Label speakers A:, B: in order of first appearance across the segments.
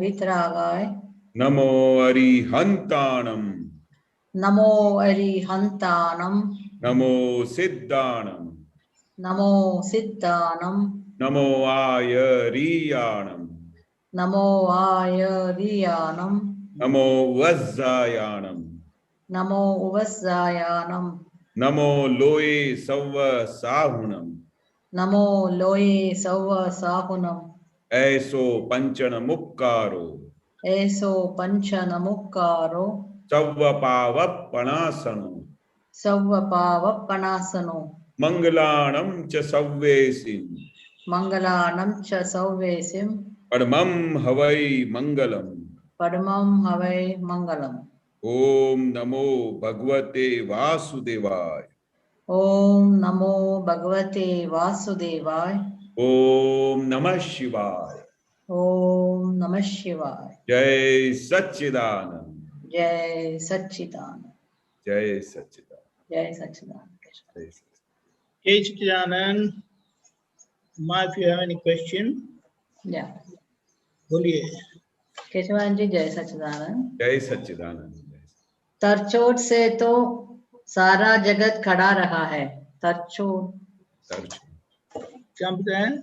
A: वितरागाय
B: नमो अरिहंताणम
A: नमो अरिहंतानम
B: नमो सिद्धाणम
A: नमो सिद्धानम
B: नमो आयरियाणम
A: नमो आयरियानम
B: नमो वज्जायाणम
A: नमो उवस्सायानम
B: नमो लोये सव्व साहुणम
A: नमो लोये सव्व साहुनम
B: ऐसो पंचन मुक्कारो
A: ऐसो पंच नमुक्कारो
B: सव्व पावपणासनो
A: सव्व पावपनासनो
B: मंगलाणम च सव्वेसिम
A: मंगलानम च सव्वेसिम
B: परमं हवै मंगलम
A: परमं हवै मंगलम।
B: ओम नमो भगवते वासुदेवाय
A: ओम नमो भगवते वासुदेवाय
B: ओम नमः शिवाय
A: ओम नमः शिवाय।
B: जय सच्चिदानंद
A: जय सच्चिदानंद
B: जय सच्चिदानंद
A: जय सच्चिदानंद।
B: जय सच्चिदानंद।
C: Hey Chidanand, Ma, if you have any question,
A: या
C: बोलिए।
A: केशवान जी जय सच्चिदानंद।
B: जय सच्चिदानंद।
A: तरचोट से तो सारा जगत खड़ा रहा है। तरचोट
C: क्या बोलते हैं?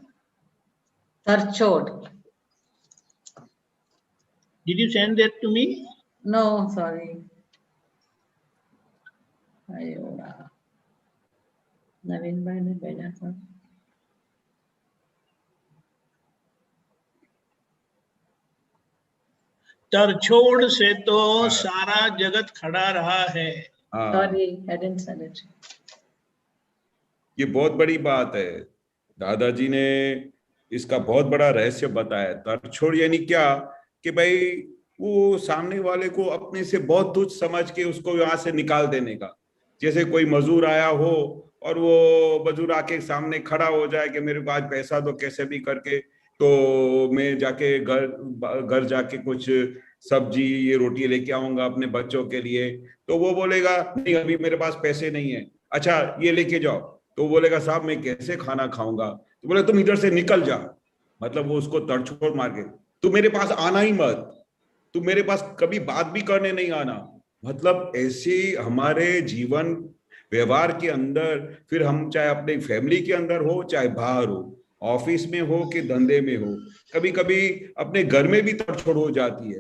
A: तरचोट।
C: Did you send that to me?
A: No sorry. Naveen भाई ने भेजा था।
C: तरछोड़ से तो सारा जगत खड़ा रहा है।
A: Sorry I didn't send it.
B: ये बहुत बड़ी बात है। दादाजी ने इसका बहुत बड़ा रहस्य बताया। तरछोड़ यानी क्या कि भाई वो सामने वाले को अपने से बहुत तुच्छ समझ के उसको यहाँ से निकाल देने का। जैसे कोई मजदूर आया हो और वो मजदूर आके सामने खड़ा हो जाए कि मेरे को आज पैसा दो कैसे भी करके, तो मैं जाके घर जाके कुछ सब्जी ये रोटी लेके आऊंगा अपने बच्चों के लिए। तो वो बोलेगा नहीं अभी मेरे पास पैसे नहीं है, अच्छा ये लेके जाओ। तो बोलेगा साहब मैं कैसे खाना खाऊंगा। तो बोले तुम इधर से निकल जा। मतलब वो उसको तड़छोड़ मार के तू मेरे पास आना ही मत, तू मेरे पास कभी बात भी करने नहीं आना। मतलब ऐसे हमारे जीवन व्यवहार के अंदर, फिर हम चाहे अपने फैमिली के अंदर हो चाहे बाहर हो, ऑफिस में हो कि धंधे में हो, कभी कभी अपने घर में भी तड़छोड़ हो जाती है।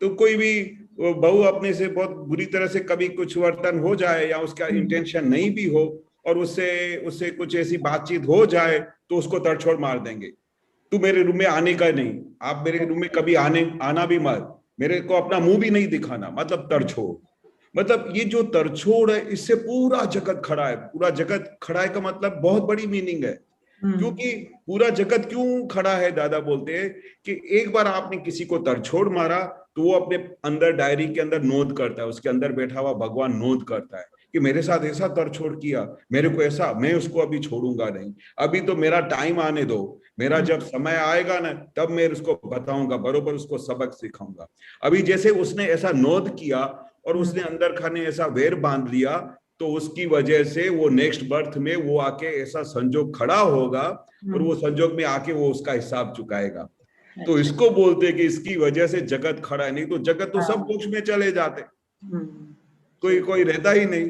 B: तो कोई भी बहू अपने से बहुत बुरी तरह से कभी कुछ वर्तन हो जाए या उसका इंटेंशन नहीं भी हो और उससे उससे कुछ ऐसी बातचीत हो जाए तो उसको तड़छोड़ मार देंगे। तू मेरे रूम में आने का नहीं, आप मेरे रूम में कभी आना भी मत, मेरे को अपना मुंह भी नहीं दिखाना। मतलब तड़छोड़। मतलब ये जो तड़छोड़ है इससे पूरा जगत खड़ा है। पूरा जगत खड़ा है का मतलब बहुत बड़ी मीनिंग है। क्योंकि पूरा जगत क्यों खड़ा है, दादा बोलते हैं कि एक बार आपने किसी को तड़छोड़ मारा तो वो अपने अंदर डायरी के अंदर नोट करता है, उसके अंदर बैठा हुआ भगवान नोट करता है कि मेरे साथ ऐसा तड़छोड़ किया, मेरे को ऐसा, मैं उसको अभी छोड़ूंगा नहीं। अभी तो मेरा टाइम आने दो, मेरा जब समय आएगा ना तब मैं उसको बताऊंगा, बरोबर उसको सबक सिखाऊंगा। अभी जैसे उसने ऐसा नोट किया और उसने अंदर खाने ऐसा वेर बांध लिया, तो उसकी वजह से वो नेक्स्ट बर्थ में वो आके ऐसा संजोग खड़ा होगा और वो संजोग में आके वो उसका हिसाब चुकाएगा। तो इसको बोलते कि इसकी वजह से जगत खड़ा है, नहीं तो जगत तो सब मोक्ष में चले जाते, कोई कोई रहता ही नहीं।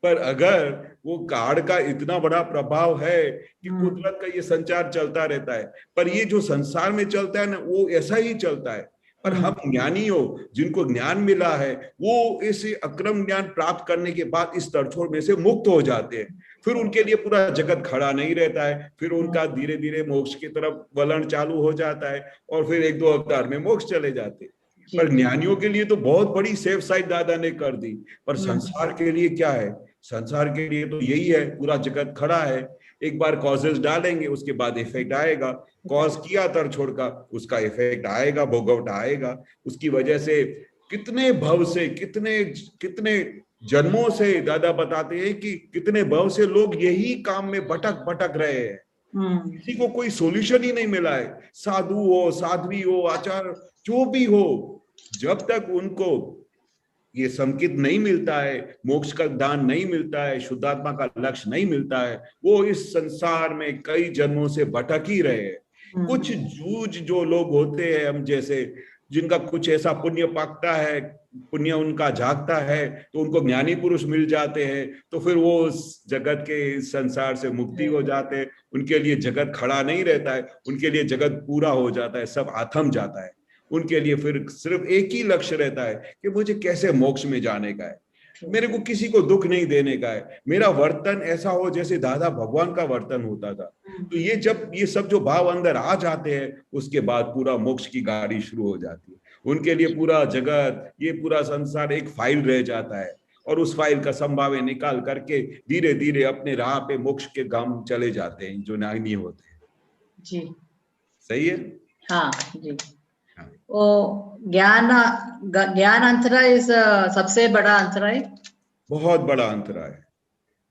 B: पर अगर वो काल का इतना बड़ा प्रभाव है कि कुदरत का ये संचार चलता रहता है, पर ये जो संसार में चलता है ना वो ऐसा ही चलता है। पर हम ज्ञानी हो, जिनको ज्ञान मिला है, वो इसे अक्रम ज्ञान प्राप्त करने के बाद इस तड़छोड़ में से मुक्त हो जाते हैं। फिर उनके लिए पूरा जगत खड़ा नहीं रहता है, फिर उनका धीरे धीरे मोक्ष की तरफ वलन चालू हो जाता है और फिर एक दो अवतार में मोक्ष चले जाते हैं। पर ज्ञानियों के लिए तो बहुत बड़ी सेफ साइड दादा ने कर दी। पर संसार के लिए क्या है? संसार के लिए तो यही है, पूरा जगत खड़ा है। एक बार कॉजेस डालेंगे उसके बाद इफेक्ट आएगा। कॉज किया तड़छोड़ का, उसका इफेक्ट आएगा, भोगवट आएगा। उसकी वजह से कितने भव से, कितने कितने जन्मों से दादा बताते हैं कि कितने भव से लोग यही काम में भटक भटक रहे हैं। किसी को कोई सॉल्यूशन ही नहीं मिला है। साधु हो, साध्वी हो, आचार्य जो भी हो, जब तक उनको ये संकेत नहीं मिलता है, मोक्ष का दान नहीं मिलता है, शुद्धात्मा का लक्ष्य नहीं मिलता है, वो इस संसार में कई जन्मों से भटक ही रहे हैं। कुछ जूझ जो लोग होते हैं हम जैसे, जिनका कुछ ऐसा पुण्य पाकता है, पुण्य उनका जागता है, तो उनको ज्ञानी पुरुष मिल जाते हैं, तो फिर वो उस जगत के इस संसार से मुक्ति हो जाते हैं। उनके लिए जगत खड़ा नहीं रहता है, उनके लिए जगत पूरा हो जाता है, सब आथम जाता है। उनके लिए फिर सिर्फ एक ही लक्ष्य रहता है कि मुझे कैसे मोक्ष में जाने का है, मेरे को किसी को दुख नहीं देने का है, मेरा वर्तन ऐसा हो जैसे दादा भगवान का वर्तन होता था। तो ये जब ये सब जो भाव अंदर आ जाते हैं, उसके बाद पूरा मोक्ष की गाड़ी शुरू हो जाती है। उनके लिए पूरा जगत, ये पूरा संसार एक फाइल रह जाता है, और उस फाइल का संभावे निकाल करके धीरे धीरे अपने राह पे मोक्ष के गाम चले जाते हैं, जो ज्ञानी होते हैं।
A: जी
B: सही है।
A: हाँ जी। वो ज्ञान अंतराय इस सबसे बड़ा अंतराय, बहुत
B: बड़ा अंतराय,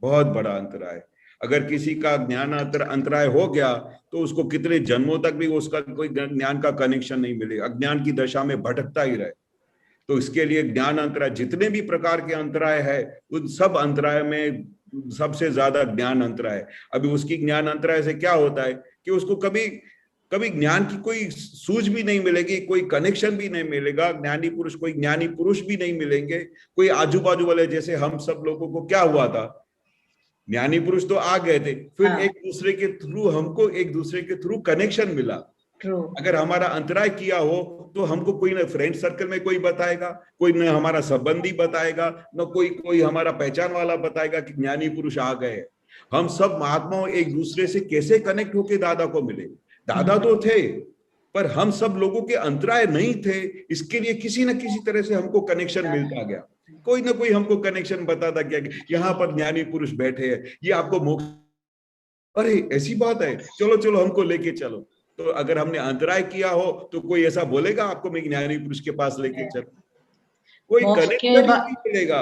B: बहुत बड़ा अंतराय। अगर किसी का ज्ञान अंतराय हो गया तो उसको कितने जन्मों तक भी उसका कोई ज्ञान का कनेक्शन नहीं मिलेगा, अज्ञान की दशा में भटकता ही रहे। तो इसके लिए ज्ञान अंतराय, जितने भी प्रकार के अंतराय है, उन सब अंतराय में सबसे ज्यादा ज्ञान अंतराय। अभी उसकी ज्ञान अंतराय से क्या होता है कि उसको कभी कभी ज्ञान की कोई सूझ भी नहीं मिलेगी, कोई कनेक्शन भी नहीं मिलेगा, ज्ञानी पुरुष, कोई ज्ञानी पुरुष भी नहीं मिलेंगे, कोई आजू बाजू वाले। जैसे हम सब लोगों को क्या हुआ था, ज्ञानी पुरुष तो आ गए थे, फिर एक दूसरे के थ्रू हमको एक दूसरे के थ्रू कनेक्शन मिला। अगर हमारा अंतराय किया हो तो हमको कोई ना फ्रेंड सर्कल में कोई बताएगा, कोई न हमारा संबंधी बताएगा, न कोई हमारा पहचान वाला बताएगा कि ज्ञानी पुरुष आ गए। हम सब महात्माओं एक दूसरे से कैसे कनेक्ट होके दादा को मिले। दादा तो थे, पर हम सब लोगों के अंतराय नहीं थे, इसके लिए किसी न किसी तरह से हमको कनेक्शन मिलता गया। कोई ना कोई हमको कनेक्शन बताता गया कि यहाँ पर ज्ञानी पुरुष बैठे हैं, ये आपको मोक्ष, अरे ऐसी बात है, चलो चलो हमको लेके चलो। तो अगर हमने अंतराय किया हो तो कोई ऐसा बोलेगा आपको मैं ज्ञानी पुरुष के पास लेके चलो, कोई कनेक्शन नहीं मिलेगा।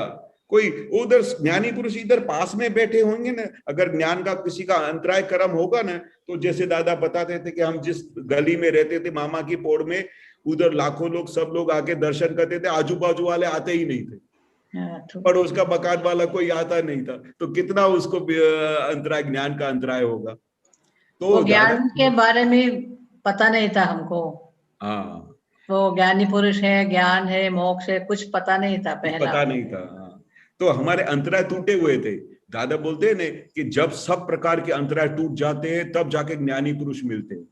B: कोई उधर ज्ञानी पुरुष इधर पास में बैठे होंगे ना, अगर ज्ञान का किसी का अंतराय कर्म होगा ना, तो जैसे दादा बताते थे कि हम जिस गली में रहते थे मामा की पौड़ में, उधर लाखों लोग, सब लोग आके दर्शन करते थे, आजू बाजू वाले आते ही नहीं थे, पड़ोस का मकान वाला कोई आता नहीं था, तो कितना उसको अंतराय, ज्ञान का अंतराय होगा। तो
A: ज्ञान के बारे में पता नहीं था हमको।
B: हाँ,
A: तो ज्ञानी पुरुष है, ज्ञान है, मोक्ष है, कुछ पता नहीं था, पहला
B: पता नहीं था। तो हमारे अंतराय टूटे हुए थे। दादा बोलते हैं ना कि जब सब प्रकार के अंतराय टूट जाते हैं तब जाके ज्ञानी पुरुष मिलते हैं।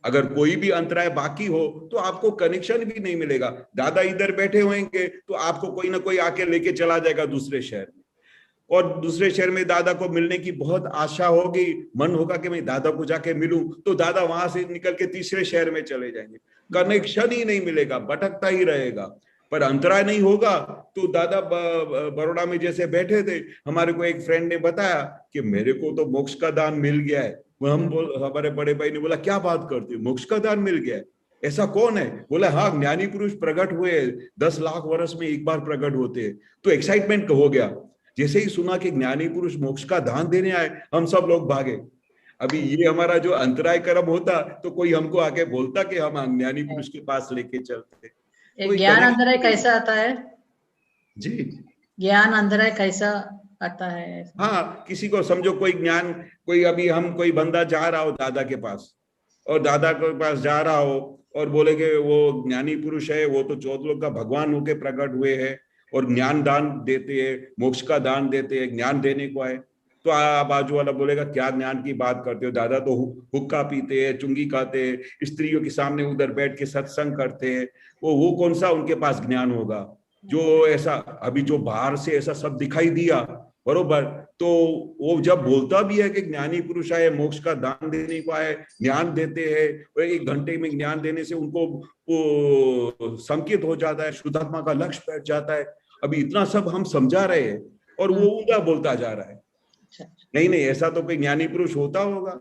B: अगर कोई भी अंतराय बाकी हो तो आपको कनेक्शन भी नहीं मिलेगा। दादा इधर बैठे होंगे तो आपको कोई ना कोई आके लेके चला जाएगा दूसरे शहर में, और दूसरे शहर में दादा को मिलने की बहुत आशा होगी, मन होगा कि मैं दादा को जाके मिलूं, तो दादा वहां से निकल के तीसरे शहर में चले जाएंगे, कनेक्शन ही नहीं मिलेगा, भटकता ही रहेगा। पर अंतराय नहीं होगा तो दादा बड़ौदा में जैसे बैठे थे, हमारे को एक फ्रेंड ने बताया कि मेरे को तो मोक्ष का दान मिल गया है। हमारे बड़े भाई ने बोला क्या बात करते हो, मोक्ष का दान मिल गया है, ऐसा कौन है? बोला हाँ, ज्ञानी पुरुष प्रकट हुए, 10 लाख वर्ष में एक बार प्रकट होते हैं। तो एक्साइटमेंट हो गया, जैसे ही सुना कि ज्ञानी पुरुष मोक्ष का दान देने आए, हम सब लोग भागे। अभी ये हमारा जो अंतराय कर्म होता तो कोई हमको आके बोलता कि हम ज्ञानी पुरुष के पास लेके चलते।
A: ज्ञान अंतराय कैसा आता है
B: जी?
A: ज्ञान अंतराय कैसा आता है?
B: हाँ, किसी को समझो कोई ज्ञान, कोई अभी हम कोई बंदा जा रहा हो दादा के पास, और दादा के पास जा रहा हो और बोले कि वो ज्ञानी पुरुष है, वो तो 14 लोग का भगवान होके प्रकट हुए हैं और ज्ञान दान देते हैं, मोक्ष का दान देते हैं, ज्ञान देने को आए। तो बाजू वाला बोलेगा क्या ज्ञान की बात करते हो, दादा तो हुक्का पीते हैं, चुंगी खाते हैं, स्त्रियों के सामने उधर बैठ के सत्संग करते हैं, वो कौन सा उनके पास ज्ञान होगा? जो ऐसा अभी जो बाहर से ऐसा सब दिखाई दिया, बरोबर, तो वो जब बोलता भी है कि ज्ञानी पुरुष आए, मोक्ष का दान देने को आए, ज्ञान देते हैं, 1 घंटे में ज्ञान देने से उनको वो संकेत हो जाता है, शुद्धात्मा का लक्ष्य बैठ जाता है। अभी इतना सब हम समझा रहे हैं और वो ऊंधा बोलता जा रहा है। नहीं नहीं, ऐसा तो कोई ज्ञानी पुरुष होता होगा,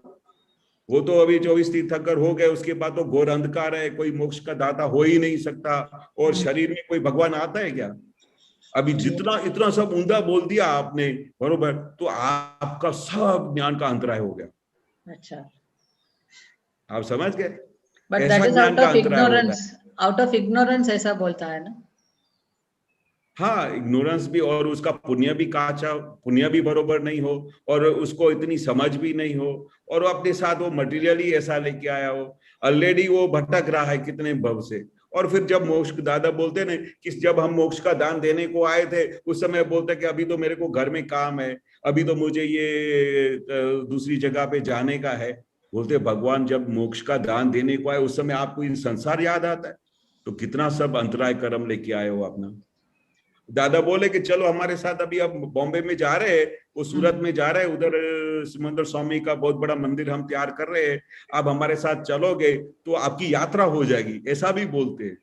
B: वो तो अभी 24 तीर्थंकर हो गए, उसके बाद तो घोर अंधकार है, कोई मोक्ष का दाता हो ही नहीं सकता, और शरीर में कोई भगवान आता है क्या? अभी जितना इतना सब ऊंधा बोल दिया आपने, बरोबर, तो आपका सब ज्ञान का अंतराय हो गया।
A: अच्छा,
B: आप समझ गए?
A: But that is out of ignorance, out of ignorance ऐसा बोलता है ना?
B: हाँ, इग्नोरेंस भी, और उसका पुण्य भी काचा, पुण्य भी बरोबर नहीं हो, और उसको इतनी समझ भी नहीं हो, और वो अपने साथ वो मटेरियली ऐसा लेके आया हो, ऑलरेडी वो भटक रहा है कितने भव से। और फिर जब मोक्ष, दादा बोलते ना कि जब हम मोक्ष का दान देने को आए थे उस समय बोलते कि अभी तो मेरे को घर में काम है, अभी तो मुझे ये दूसरी जगह पे जाने का है। बोलते भगवान जब मोक्ष का दान देने को आए उस समय आपको ये संसार याद आता है, तो कितना सब अंतराय कर्म लेके आए हो अपना। दादा बोले कि चलो हमारे साथ, अभी अब बॉम्बे में जा रहे हैं, वो सूरत में जा रहे हैं, उधर सिमंदर स्वामी का बहुत बड़ा मंदिर हम तैयार कर रहे हैं, आप हमारे साथ चलोगे तो आपकी यात्रा हो जाएगी, ऐसा भी बोलते हैं।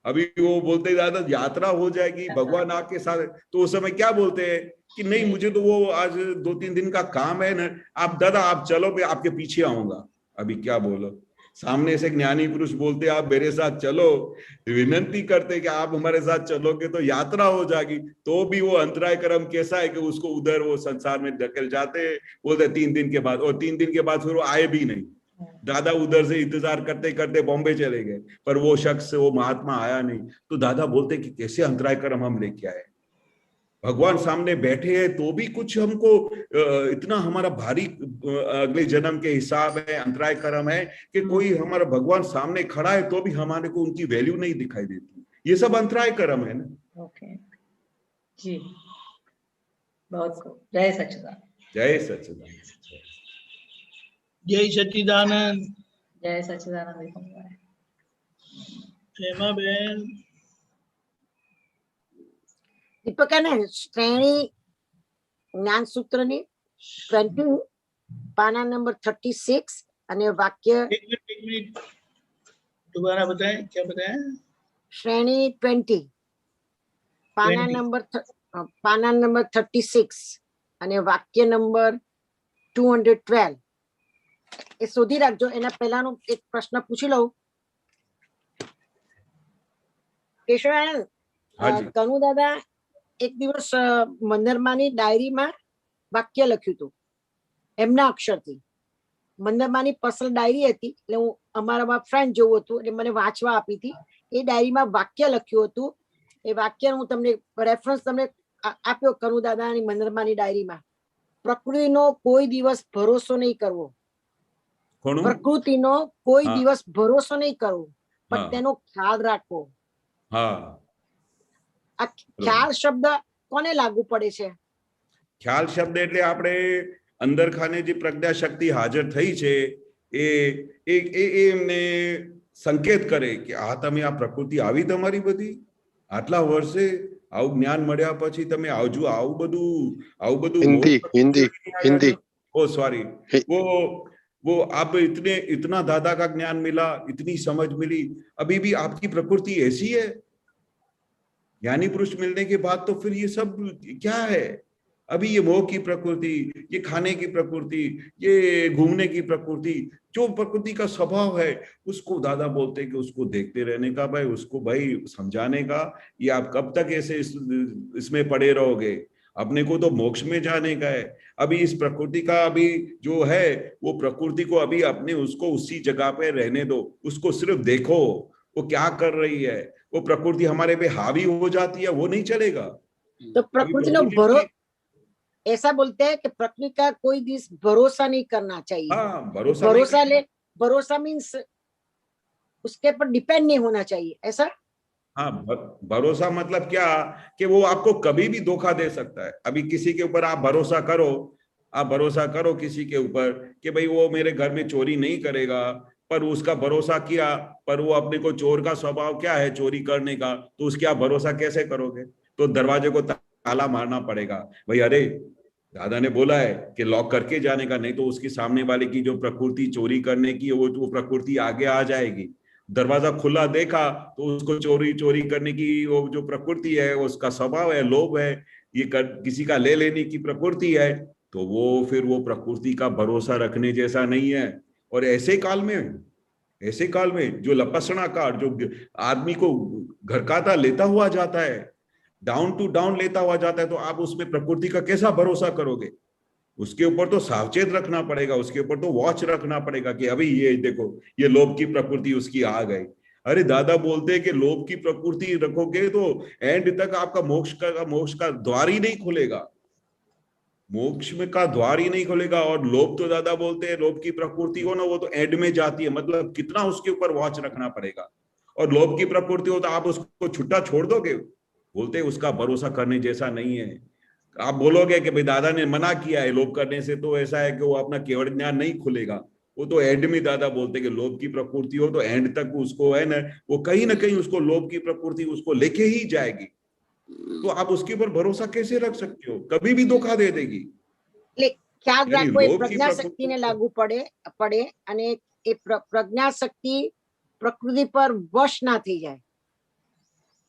B: अभी वो बोलते दादा यात्रा हो जाएगी भगवान आपके साथ, तो उस समय क्या बोलते हैं कि नहीं मुझे तो वो आज 2-3 दिन का काम है ना, आप दादा आप चलो, मैं आपके पीछे आऊंगा। अभी क्या बोलो, सामने से ज्ञानी पुरुष बोलते आप मेरे साथ चलो, विनंती करते कि आप हमारे साथ चलोगे तो यात्रा हो जाएगी, तो भी वो अंतराय कर्म कैसा है कि उसको उधर वो संसार में धकेल जाते, बोलते 3 दिन के बाद, और 3 दिन के बाद फिर वो आए भी नहीं। दादा उधर से इंतजार करते करते बॉम्बे चले गए, पर वो शख्स, वो महात्मा आया नहीं। तो दादा बोलते कि कैसे अंतराय कर्म हम लेके आए, भगवान सामने बैठे हैं तो भी कुछ हमको इतना हमारा भारी अगले जन्म के हिसाब है, अंतराय कर्म है कि कोई हमारा भगवान सामने खड़ा है तो भी हमारे को उनकी वैल्यू नहीं दिखाई देती। ये सब अंतराय कर्म है ना।
A: ओके जी, बहुत खूब। जय सच्चिदानंद।
B: जय सच्चिदानंद।
C: जय सच्चिदानंद।
A: जय सच्चिदानंद।
C: हेमा बहन।
D: દીપકાને શ્રેણી જ્ઞાન સૂત્રની 20 પાના નંબર 36 અને વાક્ય
C: एक मिनट दोबारा बताएं, क्या बताएं?
D: શ્રેણી 20 પાના
C: 20.
D: નંબર 36 અને વાક્ય નંબર 212 એ શોધી રાખજો। એના પહેલાનો એક પ્રશ્ન પૂછી લઉં। કેશવાનંદ,
B: हाँ जी।
D: કનુ દાદા એક દિવસ મંદરમાની ડાયરીમાં વાક્ય લખ્યું હતું એમના અક્ષરથી। મંદરમાની પર્સનલ ડાયરી હતી, એટલે હું અમારા ફ્રેન્ડ જેવું હતું, એટલે મને વાંચવા આપી હતી। એ ડાયરીમાં વાક્ય લખ્યું હતું, એ વાક્ય હું તમને રેફરન્સ તમને આપ્યો કનુ દાદાની મંદરમાની ડાયરીમાં। પ્રકૃતિનો કોઈ દિવસ ભરોસો નહીં કરવો, પ્રકૃતિનો કોઈ દિવસ ભરોસો નહીં કરવો, પણ તેનો ખ્યાલ રાખવો।
B: हाँ,
D: આ ખ્યાલ શબ્દ કોને લાગુ પડે છે?
B: ખ્યાલ શબ્દ એટલે આપણે અંદર ખાને જે પ્રજ્ઞા શક્તિ હાજર થઈ છે એ એમને સંકેત કરે કે આ તમે આ પ્રકૃતિ આવી તમારી બધી આટલા વર્ષે આવું જ્ઞાન મળ્યા પછી તમે આવજો આવું બધું
E: हिंदी
B: ओ सॉरी, वो आप इतना दादा का ज्ञान मिला, इतनी समझ मिली, अभी भी आपकी प्रकृति ऐसी है। ज्ञानी पुरुष मिलने के बाद तो फिर ये सब क्या है? अभी ये मोह की प्रकृति, ये खाने की प्रकृति, ये घूमने की प्रकृति, जो प्रकृति का स्वभाव है उसको दादा बोलते हैं कि उसको देखते रहने का, भाई उसको भाई समझाने का। ये आप कब तक ऐसे इसमें पड़े रहोगे? अपने को तो मोक्ष में जाने का है। अभी इस प्रकृति का अभी जो है वो प्रकृति को अभी अपने उसको उसी जगह पे रहने दो, उसको सिर्फ देखो वो क्या कर रही है। वो प्रकृति हमारे पे हावी हो जाती है वो नहीं चलेगा।
D: तो प्रकृति नो भरोसा, ऐसा बोलते हैं कि प्रकृति का कोई दिस भरोसा नहीं करना चाहिए।
B: हाँ,
D: भरोसा मीन्स उसके पर डिपेंड नहीं होना चाहिए, ऐसा।
B: हाँ, भरोसा मतलब क्या कि वो आपको कभी भी धोखा दे सकता है। अभी किसी के ऊपर आप भरोसा करो किसी के ऊपर कि भाई वो मेरे घर में चोरी नहीं करेगा, पर उसका भरोसा किया, पर वो अपने को चोर का स्वभाव क्या है चोरी करने का, तो उसके आप भरोसा कैसे करोगे? तो दरवाजे को ताला मारना पड़ेगा। भाई अरे दादा ने बोला है कि लॉक करके जाने का, नहीं तो उसकी सामने वाले की जो प्रकृति चोरी करने की वो प्रकृति आगे आ जाएगी। दरवाजा खुला देखा तो उसको चोरी करने की वो जो प्रकृति है, उसका स्वभाव है, लोभ है, ये किसी का ले लेने की प्रकृति है, तो वो फिर वो प्रकृति का भरोसा रखने जैसा नहीं है। और ऐसे काल में जो लपसना काल, जो आदमी को घरकाता लेता हुआ जाता है, डाउन टू डाउन लेता हुआ जाता है, तो आप उसमें प्रकृति का कैसा भरोसा करोगे? उसके ऊपर तो सावचेत रखना पड़ेगा, उसके ऊपर तो वॉच रखना पड़ेगा कि अभी ये देखो ये लोभ की प्रकृति उसकी आ गई। अरे दादा बोलते हैं कि लोभ की प्रकृति रखोगे तो एंड तक आपका मोक्ष का द्वार ही नहीं खुलेगा। मोक्ष में का द्वार ही नहीं खुलेगा। और लोभ तो दादा बोलते हैं, लोभ की प्रकृति हो ना, वो तो एंड में जाती है, मतलब कितना उसके ऊपर वॉच रखना पड़ेगा। और लोभ की प्रकृति हो तो आप उसको छुट्टा छोड़ दोगे, बोलते हैं उसका भरोसा करने जैसा नहीं है। आप बोलोगे कि भाई दादा ने मना किया है लोभ करने से, तो ऐसा है कि वो अपना केवल ज्ञान नहीं खुलेगा। वो तो एंड में दादा बोलते कि लोभ की प्रकृति हो तो एंड तक उसको है ना, वो कहीं ना कहीं उसको लोभ की प्रकृति उसको लेके ही जाएगी। तो आप उसके ऊपर भरोसा कैसे रख सकते हो, कभी भी धोखा दे देगी।
D: ખ્યાલ
B: यानी
D: રાખો, એ
B: लोभ की
D: પ્રજ્ઞાશક્તિને
B: प्रकृति
D: લાગુ પડે અને એ પ્રજ્ઞાશક્તિ પ્રકૃતિ પર વશ ના થઈ જાય,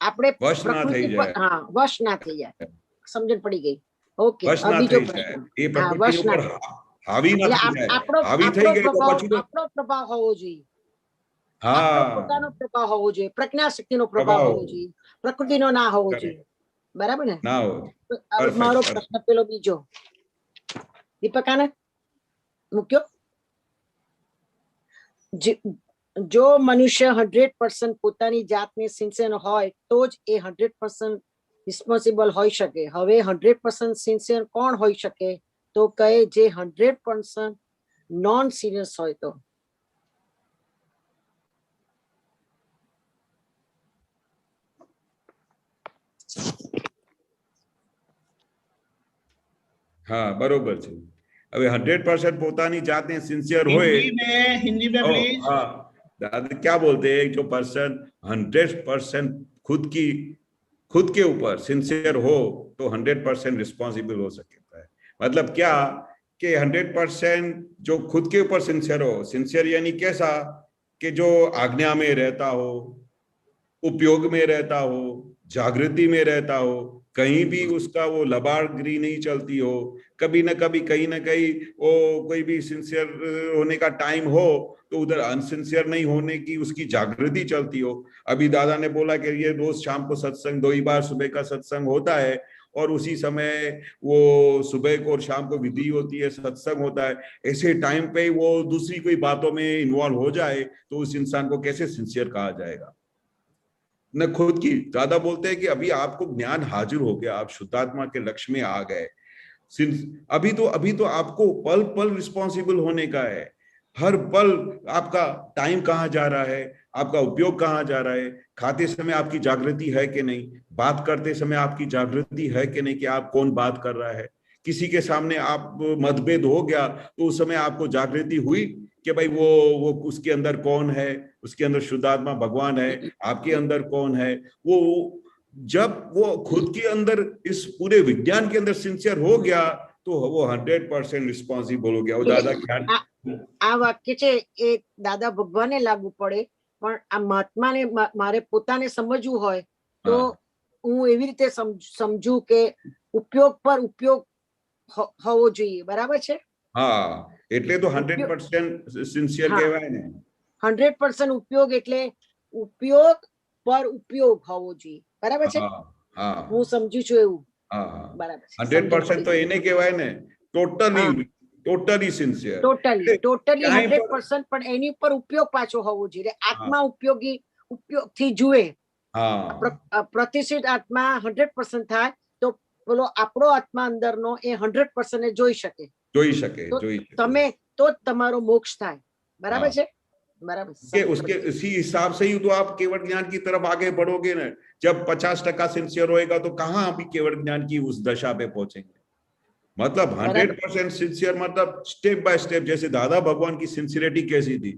D: આપણે
B: वश ना
D: પ્રકૃતિ
B: થઈ
D: પર
B: જાય,
D: વશ ના થઈ જાય। સમજણ પડી ગઈ? ઓકે,
B: वश ना
D: બીજો
B: થઈ જાય,
D: પ્રશ્ન।
B: એ
D: હા,
B: પ્રકૃતિ
D: વશ ના
B: ઉપર
D: થાય
B: હાવી ના
D: એટલે
B: થઈ જાય।
D: આપણો
B: હાવી થઈ
D: આપણો
B: ગઈ તો પછી તો
D: પ્રભાવ હોવો જોઈએ, આપણો
B: હા
D: પોતાનો પ્રભાવ હોવો જોઈએ, પ્રજ્ઞાશક્તિનો પ્રભાવ
B: પ્રભાવ
D: હોવો જોઈએ, પ્રકૃતિનો ના હોવો
B: Correct.
D: જોઈએ, બરાબર ને?
B: ના હોય।
D: તો હવે
B: Perfect,
D: મારો
B: perfect.
D: પ્રશ્ન પેલો બીજો દીપકાને મૂક્યો। જો મનુષ્ય 100% પોતાની જાતને સિન્સિયર હોય તો જ એ 100% રિસ્પોન્સિબલ હોઈ શકે। હવે 100% સિન્સિયર કોણ હોઈ શકે? તો કહે જે 100% નોન સિરિયસ હોય તો।
B: હા બરોબર છે। હવે 100% પોતાની જાતને સિન્સિયર હોય
C: हिंदी में
B: ओ,
C: प्लीज।
B: हाँ दादा क्या बोलते हैं, जो पर्सन 100% खुद के ऊपर सिंसियर हो तो 100% रिस्पॉन्सिबल हो सकता है। मतलब क्या कि 100% जो खुद के ऊपर सिंसियर हो, सिंसियर यानी कैसा कि जो आज्ञा में रहता हो, उपयोग में रहता हो, जागृति में रहता हो, कहीं भी उसका वो लबाड़गिरी नहीं चलती हो, कभी ना कभी कहीं ना कहीं वो कोई भी सिंसियर होने का टाइम हो तो उधर अनसिंसियर नहीं होने की उसकी जागृति चलती हो। अभी दादा ने बोला कि ये रोज शाम को सत्संग 2 ही बार सुबह का सत्संग होता है और उसी समय वो सुबह को और शाम को विधि होती है, सत्संग होता है। ऐसे टाइम पे वो दूसरी कोई बातों में इन्वॉल्व हो जाए तो उस इंसान को कैसे सिंसियर कहा जाएगा? न खुद की। दादा बोलते हैं कि अभी आपको ज्ञान हाजिर हो गया, आप शुद्धात्मा के लक्ष्य में आ गए, अभी तो आपको पल पल रिस्पॉन्सिबल होने का है। हर पल आपका टाइम कहाँ जा रहा है, आपका उपयोग कहाँ जा रहा है, खाते समय आपकी जागृति है कि नहीं, बात करते समय आपकी जागृति है कि नहीं कि आप कौन बात कर रहा है। किसी के सामने आप मतभेद हो गया तो उस समय आपको जागृति हुई कि भाई वो उसके अंदर कौन है, उसके अंदर शुद्धात्मा भगवान है, आपके अंदर कौन है। वो जब वो खुद के अंदर इस पूरे विज्ञान के अंदर सिंसियर हो गया तो वो 100% रिस्पॉन्सिबल हो गया। वो दादा ख्याल
D: આ વાક્ય છે એ દાદા ભગવાને લાગુ પડે, પણ આ મહાત્માને મારે પોતાને સમજવું હોય તો હું એવી રીતે સમજુ કે ઉપયોગ પર ઉપયોગ હોવો જોઈએ, બરાબર છે?
B: હા એટલે તો 100% સિન્સિયર કહેવાય ને।
D: 100% ઉપયોગ એટલે ઉપયોગ પર ઉપયોગ હોવો જોઈએ, બરાબર છે? હું સમજુ છું એવું, બરાબર છે।
B: 100% તો એને કહેવાય ને, ટોટલી સિન્સિયર,
D: ટોટલી 100%, પણ એની ઉપર ઉપયોગ પાછો હોવો જોઈએ। આત્મા ઉપયોગથી જુએ, પ્રતિષ્ઠિત આત્મા 100% થાય તો પેલો આપણો આત્મા અંદરનો એ 100% ને જોઈ શકે, તમે તો જ તમારો મોક્ષ થાય, બરાબર છે? बराबर
B: कि उसके इसी हिसाब से ही तो आप केवल ज्ञान की तरफ आगे बढ़ोगे ना। जब 50% सिंसियर होएगा तो कहाँ अभी केवल ज्ञान की उस दशा पे पहुंचेंगे। मतलब 100% सिंसियर, मतलब स्टेप बाय स्टेप। जैसे दादा भगवान की सिंसियरिटी कैसी थी,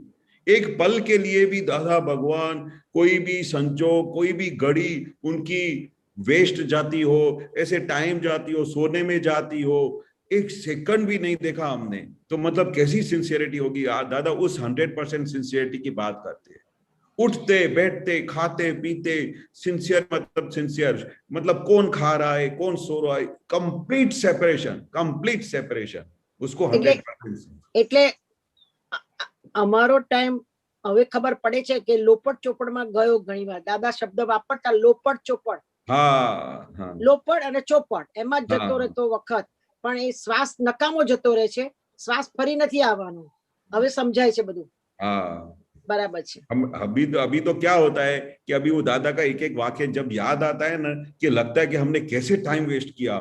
B: एक पल के लिए भी दादा भगवान कोई भी संजोग, कोई भी घड़ी उनकी वेस्ट जाती हो, ऐसे टाइम जाती हो, सोने में जाती हो, एक सेकंड भी नहीं देखा हमने। तो मतलब कैसी सिंसियरिटी होगी। दादा उस 100% सिंसियरिटी की बात करते हैं। उठते बैठते खाते पीते सिंसियर, मतलब सिंसियर मतलब कौन खा रहा है कौन सो रहा है, कंप्लीट सेपरेशन उसको 100%।
D: એટલે અમારો ટાઈમ હવે ખબર પડે છે કે લોપટ ચોપડમાં ગયો ઘણીવાર, દાદા શબ્દ વાપરતા લોપટ ચોપડ, લોપટ અને ચોપડ એમાં જતો રહેતો વખત, પણ એ શ્વાસ નકામો જતો રહે છે, શ્વાસ ફરી નથી આવવાનો। હવે સમજાય છે બધું, बराबर છે।
B: अभी तो क्या होता है कि अभी वो दादा का एक एक वाक्य जब याद आता है ना कि लगता है कि हमने कैसे टाइम वेस्ट किया।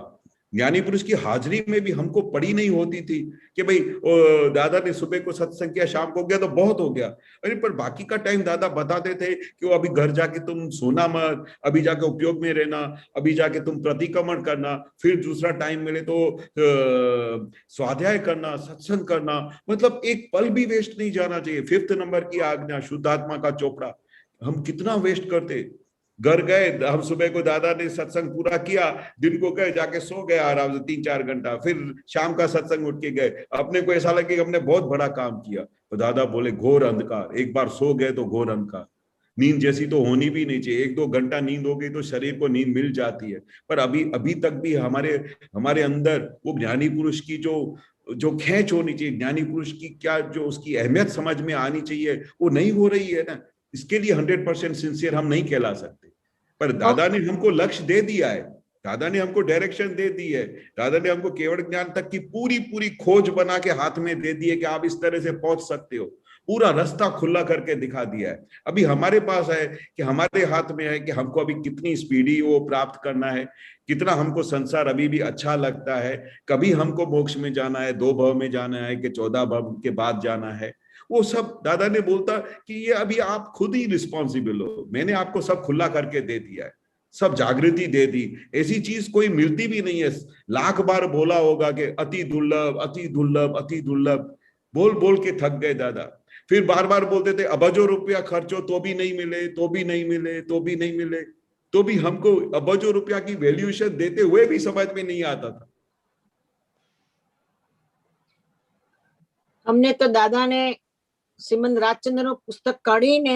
B: ज्ञानी पुरुष की हाजिरी में भी हमको पड़ी नहीं होती थी कि भाई दादा ने सुबह को सत्संग किया, शाम को गया तो बहुत हो गया। अरे पर बाकी का टाइम दादा बताते थे कि वो अभी घर जाके तुम सोना मत, अभी जाके उपयोग में रहना, अभी जाके तुम प्रतिक्रमण करना, फिर दूसरा टाइम मिले तो स्वाध्याय करना, सत्संग करना, मतलब एक पल भी वेस्ट नहीं जाना चाहिए। 5th नंबर की आज्ञा, शुद्धात्मा का चोपड़ा, हम कितना वेस्ट करते। घर गए, हम सुबह को दादा ने सत्संग पूरा किया, दिन को गए जाके सो गए आराम से 3-4 घंटा, फिर शाम का सत्संग उठ के गए। अपने को ऐसा लगे कि हमने बहुत बड़ा काम किया, तो दादा बोले घोर अंधकार, एक बार सो गए तो घोर अंधकार। नींद जैसी तो होनी भी नहीं चाहिए, 1-2 घंटा नींद हो गई तो शरीर को नींद मिल जाती है, पर अभी तक भी हमारे अंदर वो ज्ञानी पुरुष की जो खेच होनी चाहिए, ज्ञानी पुरुष की क्या जो उसकी अहमियत समझ में आनी चाहिए, वो नहीं हो रही है ना। इसके लिए 100% सिंसियर हम नहीं कहला सकते, पर दादा ने हमको लक्ष्य दे दिया है, दादा ने हमको डायरेक्शन दे दी है, दादा ने हमको केवल ज्ञान तक की पूरी खोज बना के हाथ में दे दी है कि आप इस तरह से पहुंच सकते हो, पूरा रास्ता खुला करके दिखा दिया है। अभी हमारे पास है कि हमारे हाथ में है कि हमको अभी कितनी स्पीडी वो प्राप्त करना है, कितना हमको संसार अभी भी अच्छा लगता है, कभी हमको मोक्ष में जाना है, 2 भव में जाना है कि 14 भव के बाद जाना है, वो सब दादा ने बोलता कि ये अभी आप खुद ही रिस्पॉन्सिबल हो, मैंने आपको सब खुला करके दे दिया है, सब जागृति दे दी। ऐसी चीज कोई मिलती भी नहीं है। लाख बार बोला होगा कि अति दुर्लभ, अति दुर्लभ, अति दुर्लभ, बोल बोल के थक गए दादा। फिर बार बार बोलते थे अबजो रुपया खर्चो तो भी नहीं मिले, तो भी नहीं मिले, तो भी नहीं मिले, तो भी हमको अबजो रुपया की वैल्यूएशन देते हुए भी समझ में नहीं आता था।
D: हमने तो दादा ने શ્રીમદ રાજચંદ્રનું પુસ્તક કાઢીને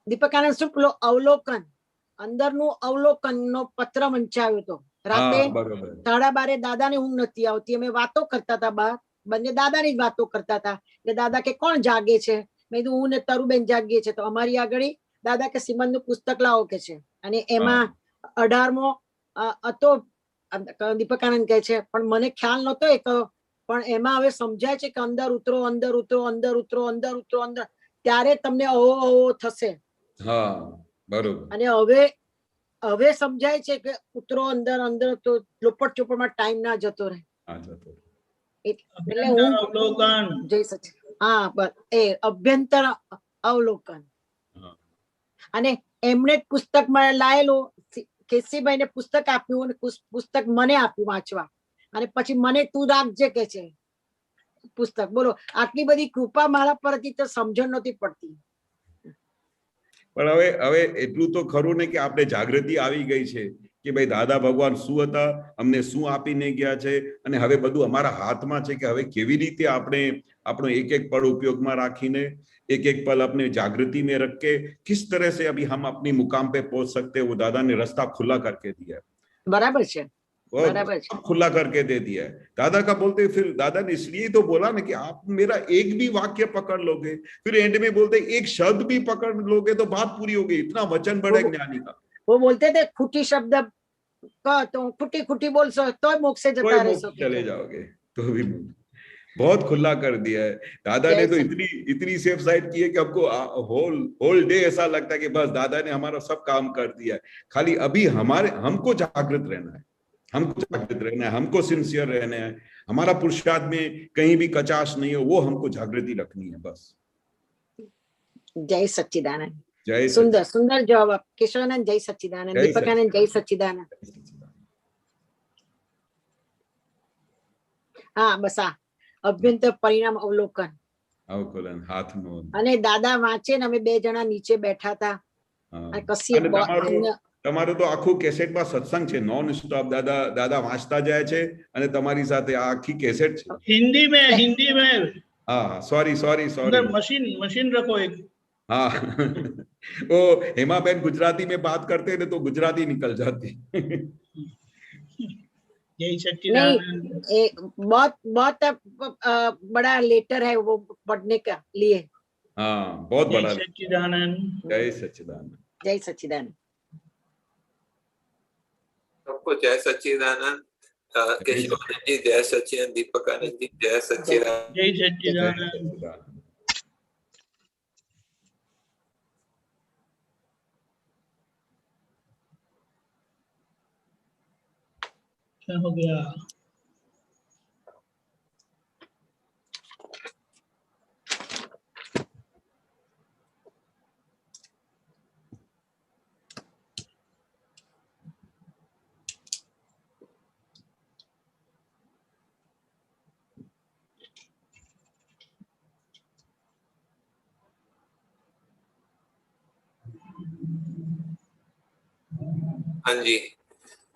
D: દીપકાનંદ શું પેલો અવલોકન, અંદરનું અવલોકનનો પત્ર વંચાવ્યો હતો રાતે 12:30 દાદાને ઊંઘ નથી આવતી, અમે વાતો કરતા હતા બહાર, બંને દાદાની જ વાતો કરતા હતા કે દાદા કે કોણ જાગે છે, મેં કીધું હું ને તરુબેન જાગીએ છે, તો અમારી આગળ દાદા કે શ્રીમદનું પુસ્તક લાવો કે છે, અને એમાં 18મો હતો દીપકાનંદ કહે છે, પણ મને ખ્યાલ નહોતો એક, પણ એમાં હવે સમજાય છે કે અંદર ઉતરો, અંદર ઉતરો, અંદર ઉતરો, અંદર ઉતરો, અંદર, ત્યારે તમને અહો થશે.
B: હા બરોબર.
D: અને હવે સમજાય છે કે ઉતરો અંદર, અંદર તો લોપટ ચોપટમાં ટાઈમ ના જતો રહે. એટલે હું
C: અવલોકન,
D: જય સચિન, હા બસ એ અભ્યંતર અવલોકન. અને એમણે જ પુસ્તકમાં લાયેલું, કેસીભાઈને પુસ્તક આપ્યું અને પુસ્તક મને આપ્યું વાંચવા, અને પછી મને તું રાખજે કે છે પુસ્તક. બોલો આટલી બધી કૃપા મારા પરથી તો સમજણ નહોતી પડતી.
B: પણ હવે એટલું તો ખરું ને કે આપણે જાગૃતિ આવી ગઈ છે કે ભાઈ દાદા ભગવાન શું હતા, અમને શું આપીને ગયા છે, અને હવે બધું અમારા હાથમાં છે કે હવે કેવી રીતે આપણે આપણો એક એક પળ ઉપયોગમાં રાખીને, एक एक पल अपने जागृति में रख के किस तरह से अभी हम अपनी मुकाम पे पहुंच सकते हैं, वो दादा ने रास्ता खुला करके दिया है।
D: बराबर है, बराबर है,
B: खुला करके दे दिया है। दादा का बोलते फिर दादा ने इसलिए तो बोला ना कि आप मेरा एक भी वाक्य पकड़ लोगे, फिर एंड में बोलते एक शब्द भी पकड़ लोगे तो बात पूरी हो गई। इतना वचन बड़ा ज्ञानी का।
D: वो बोलते थे खुटी शब्द का तो खुटी खुटी बोल सो तो मोक्ष से जता रहे सो
B: चले जाओगे, तो भी बहुत खुला कर दिया है दादा ने। तो इतनी सेफ साइड की है कि हमको होल डे ऐसा लगता है कि बस दादा ने हमारा सब काम कर दिया है। खाली अभी हमको जागृत रहना है, हमको जागृत रहना है, हमको सिंसियर रहना है। हमारा पुरुषार्थ में कहीं भी कचाश नहीं हो, वो हमको जागृति रखनी है बस।
D: जय सच्चिदानंद।
B: जय
D: सुंदर सुंदर जवाब केशवानंद। जय सच्चिदानंद। दीपकानंद जय सच्चिदानंद। हाँ बस आ अभ्यंतर परिणाम अवलोकन
B: अवलोकन हाथનો
D: અને દાદા વાંચે ને અમે બે જણા નીચે બેઠા હતા અને કસી
B: તમારું તો આખું કેસેટમાં સત્સંગ છે નોન સ્ટોપ। દાદા વાંચતા જાય છે અને તમારી સાથે આ આખી કેસેટ છે
C: हिंदी में।
B: हाँ सॉरी
C: मशीन रखो एक।
B: हाँ वो हेमा बहन गुजराती में बात करते हैं तो गुजराती निकल जाती।
D: नहीं बहुत बड़ा लेटर है वो पढ़ने का लिए।
B: हाँ बहुत बड़ा।
C: सच्चिदानंद।
B: जय सच्चिदानंद।
D: जय सच्चिदानंद।
F: सबको जय सच्चिदानंद। केशवानंद जी जय सच्चिदानंद। दीपकानंद जी जय सच्चिदानंद।
C: जय सच्चिदानंद। क्या हो गया?
F: हाँ जी,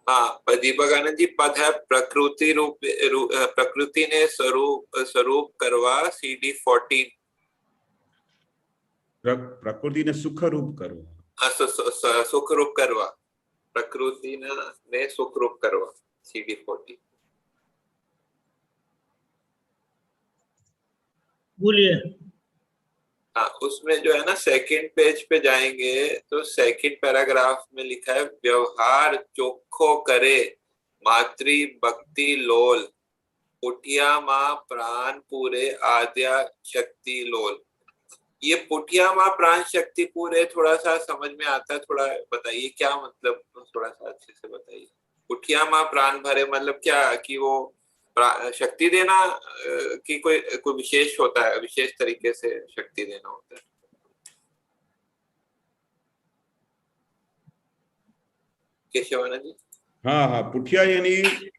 F: हाँ दीपक आनंद जी, पद है प्रकृति प्रकृति ने स्वरूप करवा CD 14।
B: प्रकृति ने सुख रूप करो,
F: सुख रूप करवा, प्रकृति ने सुख रूप करवा CD 14।
C: बोलिए।
F: हाँ, उसमें जो है ना सेकंड पेज पे जाएंगे तो सेकंड पैराग्राफ में लिखा है व्यवहार चोखो करे मातृ भक्ति लोल पुठिया माँ प्राण पूरे आद्या शक्ति लोल। ये पुठिया माँ प्राण शक्ति पूरे थोड़ा सा समझ में आता है, थोड़ा बताइए क्या मतलब, थोड़ा सा अच्छे से बताइए। पुठिया माँ प्राण भरे मतलब क्या, कि वो शक्ति देना कि कोई विशेष होता है, विशेष तरीके से शक्ति देना होता है। केशवानंद जी।
B: हाँ हाँ, पुठिया यानी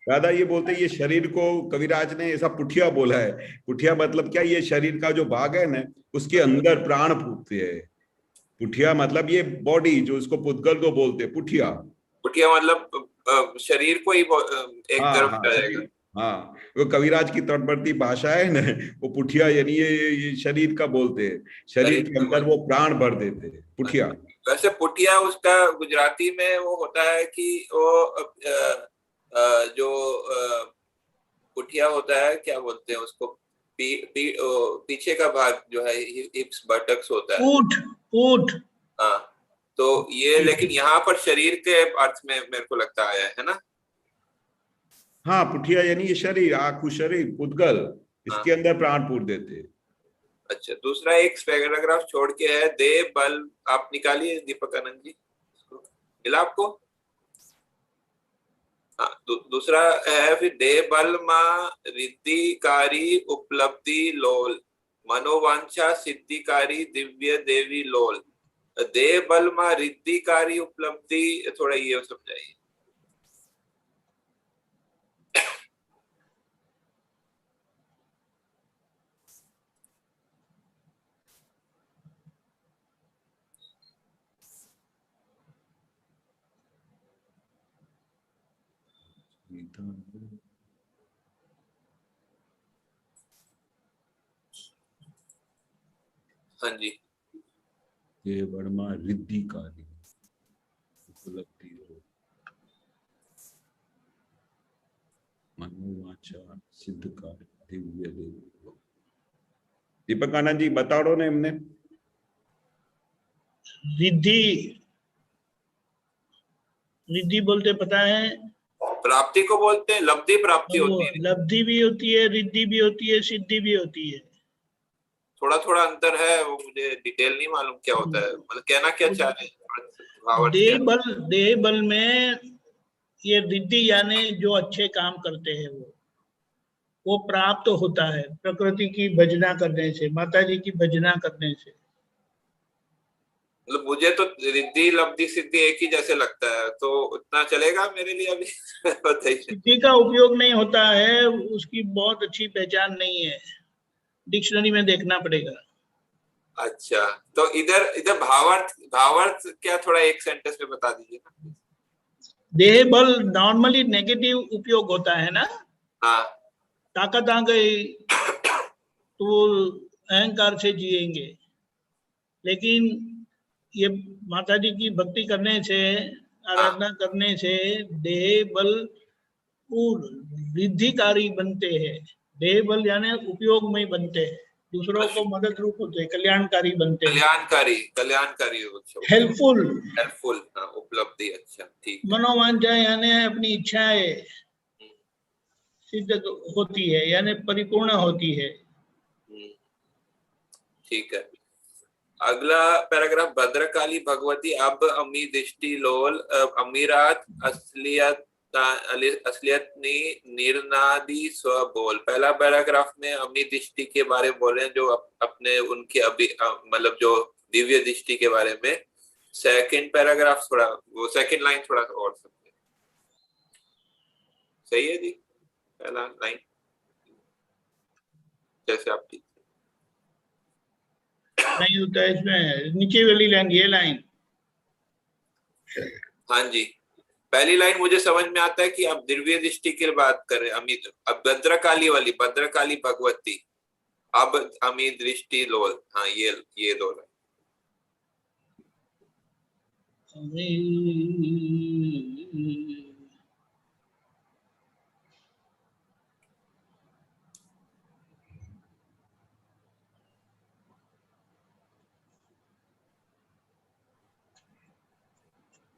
B: दादा ये बोलते हैं, ये शरीर को कविराज ने ऐसा पुठिया बोला है। पुठिया मतलब क्या, ये शरीर का जो भाग है ना, उसके अंदर प्राण फूटते हैं। पुठिया मतलब ये बॉडी, जो उसको पुद्गल को बोलते हैं पुठिया।
F: पुठिया मतलब शरीर को ही एक
B: हाँ
F: तरफ
B: हाँ
F: जाएगा।
B: हाँ, वो कविराज की तटवर्ती भाषा है ना, वो पुठिया यानी ये शरीर का बोलते हैं, शरीर के अंदर वो प्राण भर देते हैं, पुठिया।
F: वैसे पुठिया उसका गुजराती में वो होता है कि वो जो पुठिया होता है, क्या बोलते हैं उसको, पीछे का भाग जो है हिप्स बटक्स होता है,
C: ऊंट।
F: हाँ, तो ये लेकिन यहाँ पर शरीर के अर्थ में मेरे को लगता आया है ना।
B: हाँ, पुठिया यानी ये शरीर, आखू शरीर पुद्गल, इसके अंदर प्राण पूर देते।
F: अच्छा, दूसरा एक पैराग्राफ छोड़ के है दे बल, आप निकालिए दीपक आनंद जी, मिला आपको? हाँ, दूसरा है फिर दे बल माँ रिद्धिकारी उपलब्धि लोल मनोवांछा सिद्धिकारी दिव्य देवी लोल। दे बल माँ रिद्धिकारी उपलब्धि, थोड़ा ये समझाइए। हाँ जी,
B: ये वर्मा रिद्धिकारी उपलब्धि हो मनोवांछा सिद्धकारी दिव्य देवी। दीपक आनंद जी बताओ ना हमने।
C: रिद्धि बोलते पता है,
F: प्राप्ति को बोलते हैं, लब्धि प्राप्ति होती है।
C: लब्धि भी होती है, रिद्धि भी होती है, सिद्धि भी होती है।
F: थोड़ा थोड़ा अंतर है, वो मुझे डिटेल नहीं मालूम क्या होता है, मतलब कहना क्या चाह रहे हैं।
C: देह बल में ये रिद्धि यानी जो अच्छे काम करते हैं वो प्राप्त होता है प्रकृति की भजना करने से, माता जी की भजना करने से।
F: मतलब मुझे तो रिद्धि लब्धि सिद्धि एक ही जैसे लगता है, तो उतना चलेगा मेरे लिए अभी? बताइए।
C: सिद्धि का उपयोग नहीं होता है, उसकी बहुत अच्छी पहचान नहीं है, डिक्शनरी में देखना पड़ेगा।
F: अच्छा, तो इधर भावार्थ क्या, थोड़ा एक सेंटेंस में बता दीजिए ना।
C: देह बल नॉर्मली नेगेटिव उपयोग होता है ना।
F: हाँ,
C: ताकत आ गई तो अहंकार से जिएंगे, लेकिन ये माता जी की भक्ति करने से, आराधना करने से देह बल रिद्धिकारी बनते हैं। देह बल यानी उपयोग में बनते हैं, दूसरों को मदद रूप होते हैं, कल्याणकारी बनते हैं,
F: कल्याणकारी
C: हेल्पफुल।
F: हाँ, उपलब्धि। अच्छा, ठीक।
C: मनोवांछा यानी अपनी इच्छाएं सिद्ध होती है, यानी परिपूर्ण होती है।
F: ठीक है। अगला पैराग्राफ, भद्रकाली भगवती अब अमी दृष्टि लोल अमीरात असलियत असलियतनी निर्नादी स्वबोल। पहला पैराग्राफ में अमी दृष्टि के बारे में बोल रहे हैं, जो अपने उनके अभी मतलब जो दिव्य दृष्टि के बारे में। सेकंड पैराग्राफ थोड़ा, वो सेकंड लाइन थोड़ा और समझे। सही है जी, पहला लाइन जैसे आप
C: नहीं होता है इसमें, नीचे वाली लाइन, ये लाइन।
F: हाँ जी, पहली लाइन मुझे समझ में आता है कि आप दिव्य दृष्टि की बात कर रहे हैं। अमित, अब भद्रकाली वाली, भद्रकाली भगवती, अब अमित दृष्टि लोल। हाँ, ये दो लाइन।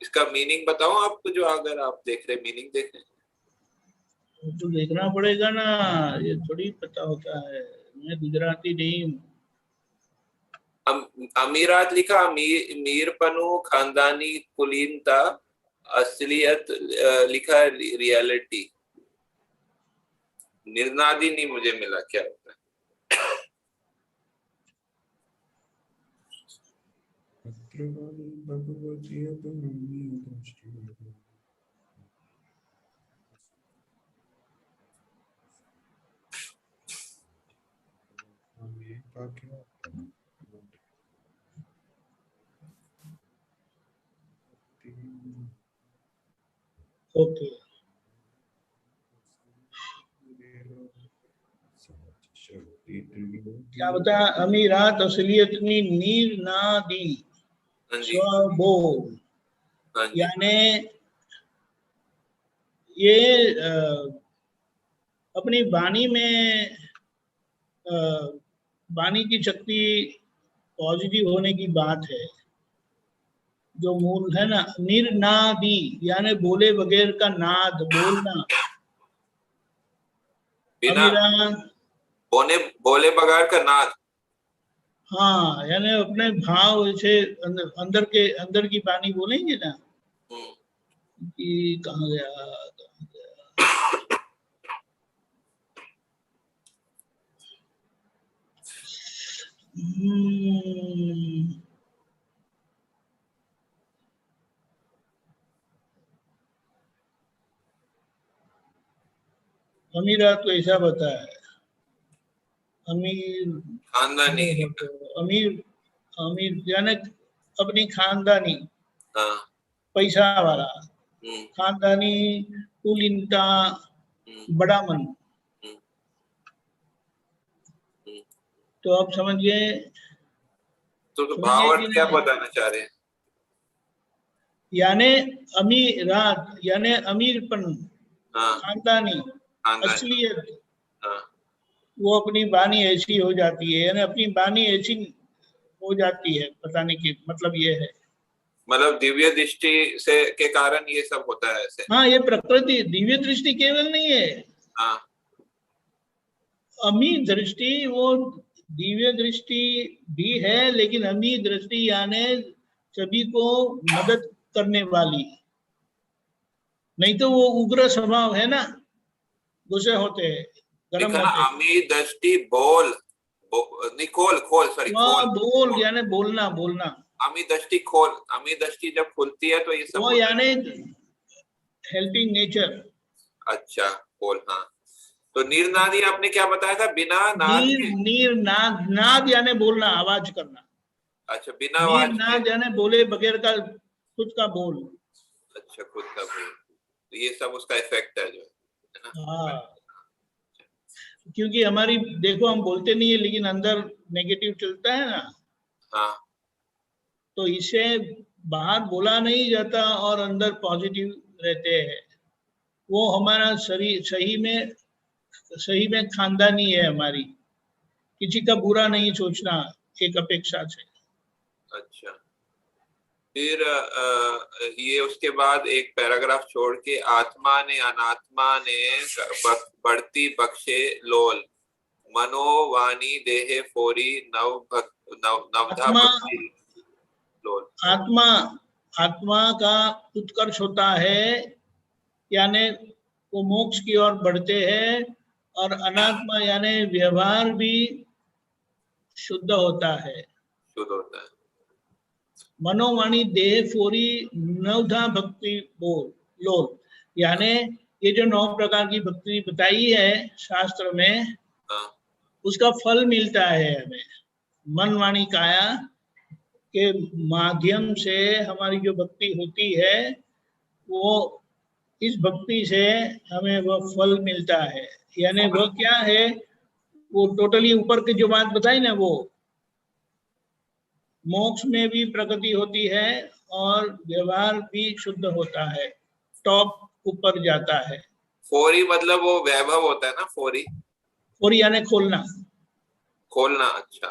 F: इसका मीनिंग बताओ आपको, जो अगर आप देख रहे, मीनिंग देख रहे।
C: तो देखना पड़ेगा ना, ये थोड़ी पता होता है, मैं गुजराती नहीं हूँ।
F: अमीरात लिखा, मीरपनु, खानदानी, कुलीनता, असलियत लिखा, रियलिटी। निर्नादी नहीं मुझे मिला, क्या होता है?
C: ओके, क्या बताया? अमीरात असलियतनी निर्नादी
F: हाँ जी,
C: स्वबोल,
F: हाँ जी,
C: यानी ये अपनी वाणी में वाणी की शक्ति पॉजिटिव होने की बात है। जो मूल है ना, निर्नादी यानी बोले बगैर का नाद, बोलना।
F: बिना
C: अमीरात,
F: बोले बगैर का नाद।
C: हाँ, यानी अपने भाव से अंदर की वाणी बोलेंगे ना, कि कहाँ गया। अमीरात को ऐसा बताया है, अमीर
F: खानदानी।
C: अमीर अमीर यानी अपनी खानदानी,
F: हाँ,
C: पैसा वाला, खानदानी, कुलीनता, बड़ा मन। तो आप समझिए।
F: तो भावार्थ क्या बताना चाह रहे हैं?
C: यानी अमीरात यानी अमीरपन,
F: हाँ,
C: खानदानी,
F: खानदानी।
C: असलियत,
F: हाँ,
C: वो अपनी वाणी ऐसी हो जाती है, यानी अपनी वाणी ऐसी हो जाती है, बताने की मतलब ये है।
F: मतलब दिव्य दृष्टि से के कारण ये सब होता है ऐसे।
C: हाँ, ये प्रकृति, दिव्य दृष्टि केवल नहीं है,
F: हाँ,
C: अमी दृष्टि, वो दिव्य दृष्टि भी है, लेकिन अमी दृष्टि यानी सभी को मदद करने वाली। नहीं तो वो उग्र स्वभाव है ना, गुस्से होते हैं, गर्म होते हैं।
F: अमी दृष्टि बोल, नहीं खोल, सॉरी,
C: बोल यानी बोलना, बोलना।
F: अमी दृष्टि खोल, अमी दृष्टि जब खुलती है तो ये सब
C: वो यानी हेल्पिंग नेचर।
F: अच्छा, खोल। हाँ, तो निर्नादी आपने क्या बताया था? बिना नाद के।
C: नीर नाद, नाद यानी बोलना, आवाज करना।
F: अच्छा, बिना आवाज के।
C: नाद यानी बोले बगैर का, खुद का बोल।
F: अच्छा, खुद का बोल। तो ये सब उसका इफेक्ट है, जो है ना।
C: हाँ, क्योंकि हमारी, देखो, हम बोलते नहीं है लेकिन अंदर नेगेटिव चलता है ना।
F: हाँ,
C: तो इसे बाहर बोला नहीं जाता और अंदर पॉजिटिव रहते हैं। वो हमारा शरीर सही में खानदानी है हमारी, किसी का बुरा नहीं सोचना एक अपेक्षा से।
F: अच्छा, फिर ये उसके बाद एक पैराग्राफ छोड़ के, आत्मा ने अनात्मा ने बढ़ती बख्शे लोल, मनोवाणी देहे फोरी नवधा भक्ति लोल।
C: आत्मा का उत्कर्ष होता है यानी वो मोक्ष की ओर बढ़ते हैं, और अनात्मा यानी व्यवहार भी शुद्ध होता है।
F: शुद्ध होता है।
C: मनोवाणी देह फोरी नवधा भक्ति बोल लोल, यानी ये जो 9 प्रकार की भक्ति बताई है शास्त्र में,
F: हाँ,
C: उसका फल मिलता है हमें। मन वाणी काया के माध्यम से हमारी जो भक्ति होती है, वो इस भक्ति से हमें वह फल मिलता है। यानी वह क्या है, वो टोटली ऊपर की जो बात बताई ना, वो मोक्ष में भी प्रगति होती है और व्यवहार भी शुद्ध होता है, टॉप ऊपर जाता है।
F: फोरी मतलब वो वैभव होता है ना, फोरी
C: और यानी खोलना।
F: खोलना। अच्छा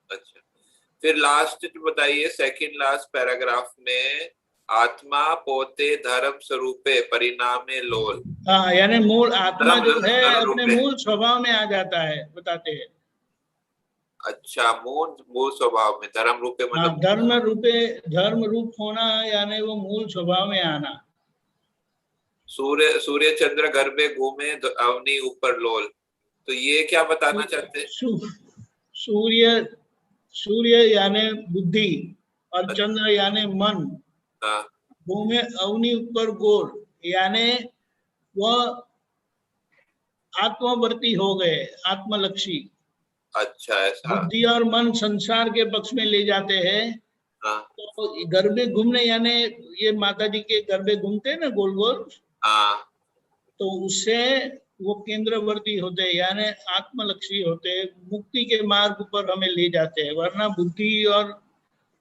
F: अच्छा। फिर लास्ट बताइए, सेकंड लास्ट पैराग्राफ में, आत्मा पोते धर्म स्वरूपे परिणामे लोल।
C: हाँ, यानी मूल आत्मा जो है
F: धर्म
C: अपने
F: रूपे।
C: मूल स्वभाव में आ जाता है, बताते हैं।
F: अच्छा, मूल स्वभाव में, धर्म रूपे
C: हाँ,
F: मतलब
C: धर्म रूप होना यानी वो मूल स्वभाव में आना।
F: सूर्य चंद्र गर्भे घूमे अवनी ऊपर लोल, तो ये क्या बताना चाहते हैं?
C: सूर्य यानी बुद्धि और चंद्र यानी मन,
F: हाँ,
C: घूमे अवनी ऊपर गोल, यानी वह आत्मवर्ती हो गए, आत्मलक्षी।
F: अच्छा ऐसा।
C: बुद्धि और मन संसार के पक्ष में ले जाते हैं।
F: हाँ
C: तो गरबे घूमने यानी ये माता जी के गरबे घूमते हैं ना गोल गोल,
F: हाँ।
C: तो उससे वो केंद्रवर्ती होते हैं, यानी आत्मलक्षी होते हैं, मुक्ति के मार्ग पर हमें ले जाते हैं। वरना बुद्धि और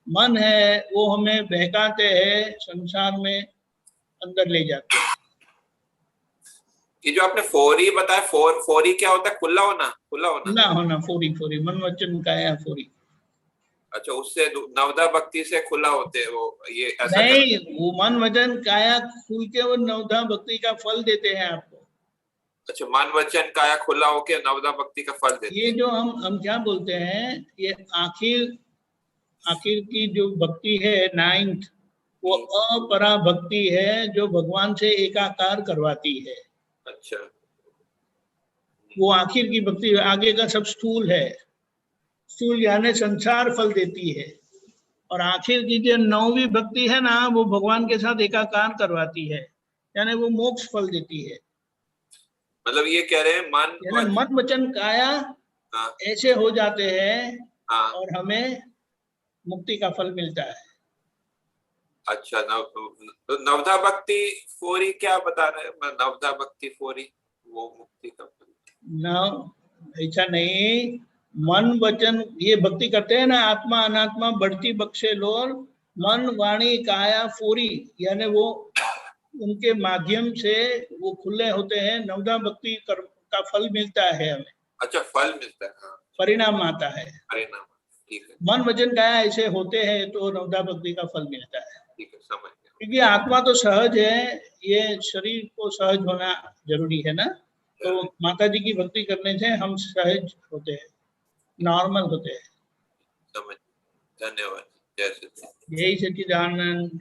C: मन है वो हमें बहकाते हैं, संसार में अंदर ले जाते हैं।
F: ये जो आपने फोरी बताया, फोरी क्या होता है? खुला होना, खुला होना।
C: खुला होना, फोरी मन वचन काया फोरी।
F: अच्छा, उससे नवदा भक्ति से खुला होते हैं वो, ये ऐसा
C: नहीं, वो मन वचन काया खुल के वो नवधा भक्ति का फल देते हैं आपको।
F: अच्छा, मन वचन काया खुला होके नवदा भक्ति का फल देते
C: ये
F: हैं।
C: जो हम क्या बोलते हैं, ये आखिर की जो भक्ति है 9th, वो अपरा भक्ति है, जो भगवान से एकाकार करवाती है।
F: अच्छा।
C: वो आखिर की भक्ति, आगे का सब स्थूल है। स्थूल यानी संसार फल देती है, और आखिर की जो 9वीं भक्ति है ना, वो भगवान के साथ एकाकार करवाती है, यानी वो मोक्ष फल देती है।
F: मतलब ये कह रहे हैं
C: मन वचन काया
F: हाँ,
C: ऐसे हो जाते हैं,
F: हाँ।
C: और हमें मुक्ति का फल मिलता है।
F: अच्छा, तो नवधा भक्ति फोरी क्या बता रहे हैं? नवधा भक्ति फोरी वो मुक्ति का फल।
C: न, ऐसा नहीं, मन वचन ये भक्ति करते हैं ना, आत्मा अनात्मा बढ़ती बख्शे लोल, मन वाणी काया फोरी, यानी वो उनके माध्यम से वो खुले होते हैं, नवधा भक्ति का फल मिलता है हमें।
F: अच्छा, फल मिलता है। हाँ,
C: परिणाम आता है।
F: परिणाम, ठीक है।
C: मन वचन काया ऐसे होते हैं तो नवधा भक्ति का फल मिलता है।
F: ठीक है, समझ गया।
C: क्योंकि आत्मा तो सहज है, ये शरीर को सहज होना जरूरी है ना, तो माता जी की भक्ति करने से हम सहज होते हैं, नॉर्मल होते हैं।
F: समझ, धन्यवाद। जय सच्चिदानंद।
C: यही सच्चिदानंद।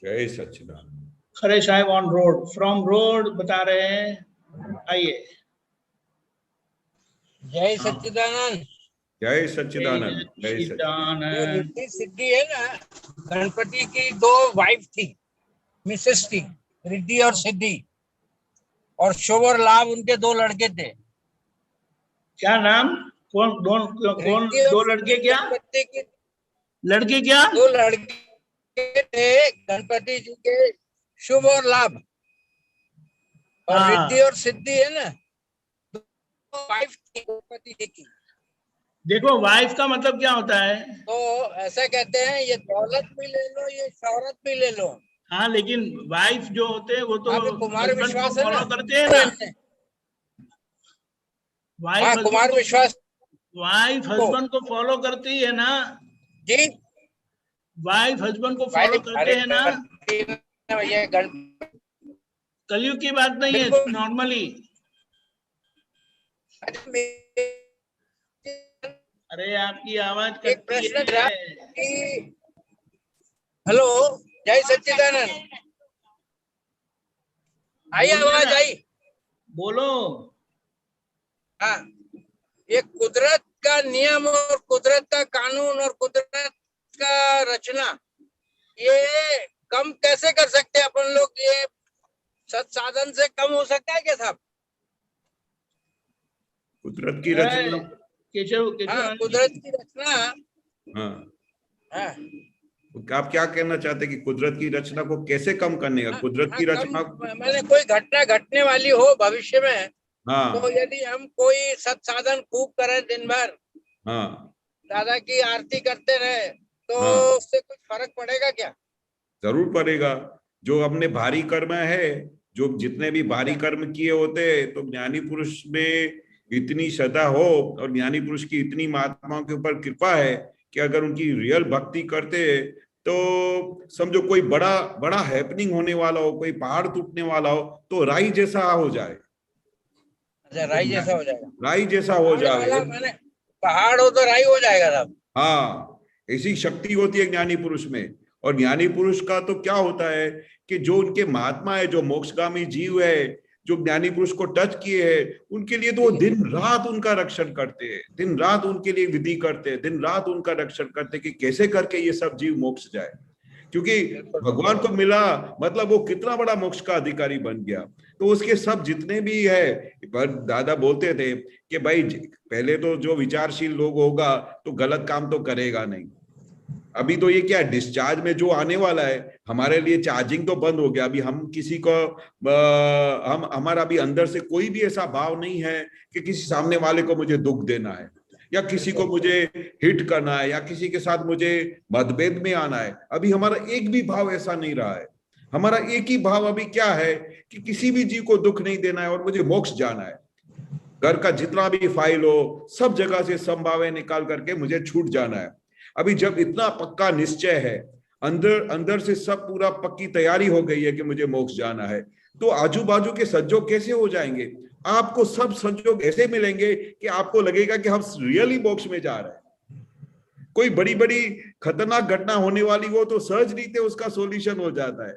B: जय Sachchidanand.
C: Khare Sahib on road, from road बता रहे हैं, आइए।
G: जय सच्चिदानंद।
B: जय सच्चिदानंद। जय
G: ये
C: सच्चिदानंद।
G: रिद्धि सिद्धि है ना, गणपति की 2 वाइफ थी, मिसेस थी, रिद्धि और सिद्धि, और शुभ और लाभ उनके 2 लड़के थे।
C: क्या नाम? कौन दो लड़के? क्या लड़के? क्या
G: 2 लड़के थे गणपति जी के, शुभ और लाभ, और
C: हाँ।
G: रिद्धि और सिद्धि है ना, 2 वाइफ थी गणपति जी की।
C: देखो, वाइफ का मतलब क्या होता है?
G: तो ऐसा कहते हैं, ये दौलत भी ले लो, ये शौहरत भी ले लो।
C: हाँ, लेकिन वाइफ जो होते हैं वो तो
G: कुमार
C: husband
G: विश्वास
C: को
G: है ना,
C: फॉलो करते हैं ना।
G: हाँ, कुमार विश्वास
C: वाइफ हस्बैंड को फॉलो करती है ना
G: जी,
C: वाइफ हस्बैंड को फॉलो करते हैं ना।
G: भैया
C: कलयुग की बात नहीं है, नॉर्मली। अरे आपकी आवाज
G: एक
C: कटती
G: प्रश्न
C: है।
G: था कि हेलो, जय सच्चिदानंद। आई आवाज आई?
C: बोलो।
G: हाँ, ये कुदरत का नियम और कुदरत का कानून और कुदरत का रचना, ये कम कैसे कर सकते हैं अपन लोग? ये सत्साधन से कम हो सकता है क्या साहब?
B: कुदरत की रचना।
C: केशव
G: हाँ, कुदरत की रचना।
B: हाँ,
G: हाँ,
B: आप क्या कहना चाहते हैं कि कुदरत की रचना को कैसे कम करने का? कुदरत की रचना,
G: मैंने कोई घटना घटने वाली हो भविष्य में,
B: हाँ
G: तो यदि हम कोई सत्साधन खूब करें दिन भर,
B: हाँ
G: दादा की आरती करते रहे, तो
B: हाँ,
G: उससे कुछ फर्क पड़ेगा क्या?
B: जरूर पड़ेगा। जो हमने भारी कर्म है, जो जितने भी भारी कर्म किए होते, तो ज्ञानी पुरुष में इतनी श्रद्धा हो और ज्ञानी पुरुष की इतनी महात्माओं के ऊपर कृपा है कि अगर उनकी रियल भक्ति करते तो समझो कोई बड़ा बड़ा हैपनिंग होने वाला हो, कोई पहाड़ टूटने वाला हो, तो राई जैसा हो जाए।
G: अच्छा, राई जैसा हो जाएगा?
B: राई जैसा हो जाए।
G: मैंने पहाड़ हो तो राई हो जाएगा साहब?
B: हाँ, ऐसी शक्ति होती है ज्ञानी पुरुष में। और ज्ञानी पुरुष का तो क्या होता है कि जो उनके महात्मा है, जो मोक्षगामी जीव है, जो ज्ञानी पुरुष को टच किए हैं, उनके लिए तो वो दिन रात उनका रक्षण करते हैं, दिन रात उनके लिए विधि करते हैं, दिन रात उनका रक्षण करते हैं कि कैसे करके ये सब जीव मोक्ष जाए। क्योंकि भगवान को मिला मतलब वो कितना बड़ा मोक्ष का अधिकारी बन गया। तो उसके सब जितने भी है, पर दादा बोलते थे कि भाई पहले तो जो विचारशील लोग होगा तो गलत काम तो करेगा नहीं। अभी तो ये क्या डिस्चार्ज में जो आने वाला है, हमारे लिए चार्जिंग तो बंद हो गया। अभी हम किसी को हम हमारा अभी अंदर से कोई भी ऐसा भाव नहीं है कि किसी सामने वाले को मुझे दुख देना है, या किसी को मुझे हिट करना है, या किसी के साथ मुझे मतभेद में आना है। अभी हमारा एक भी भाव ऐसा नहीं रहा है। हमारा एक ही भाव अभी क्या है कि किसी भी जीव को दुख नहीं देना है और मुझे मोक्ष जाना है। घर का जितना भी फाइल हो, सब जगह से संभावना निकाल करके मुझे छूट जाना है। अभी जब इतना पक्का निश्चय है, अंदर अंदर से सब पूरा पक्की तैयारी हो गई है कि मुझे मोक्ष जाना है, तो आजू बाजू के संजोग कैसे हो जाएंगे? आपको सब संजोग ऐसे मिलेंगे कि आपको लगेगा कि हम रियली मोक्ष में जा रहे हैं। कोई बड़ी बड़ी खतरनाक घटना होने वाली हो तो सहज रीते उसका सॉल्यूशन हो जाता है।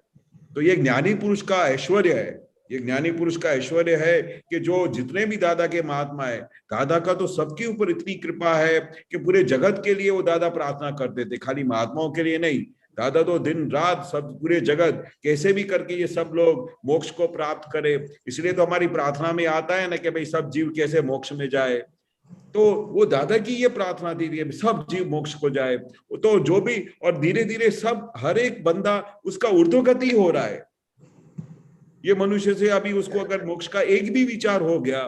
B: तो ये ज्ञानी पुरुष का ऐश्वर्य है। ये ज्ञानी पुरुष का ऐश्वर्य है कि जो जितने भी दादा के महात्मा है, दादा का तो सबके ऊपर इतनी कृपा है कि पूरे जगत के लिए वो दादा प्रार्थना करते थे, खाली महात्माओं के लिए नहीं। दादा तो दिन रात सब पूरे जगत कैसे भी करके ये सब लोग मोक्ष को प्राप्त करे। इसलिए तो हमारी प्रार्थना में आता है ना कि भाई सब जीव कैसे मोक्ष में जाए। तो वो दादा की ये प्रार्थना थी, सब जीव मोक्ष को जाए। तो जो भी, और धीरे धीरे सब हर एक बंदा उसका ऊर्ध्वगति हो रहा है। ये मनुष्य से अभी उसको अगर मोक्ष का एक भी विचार हो गया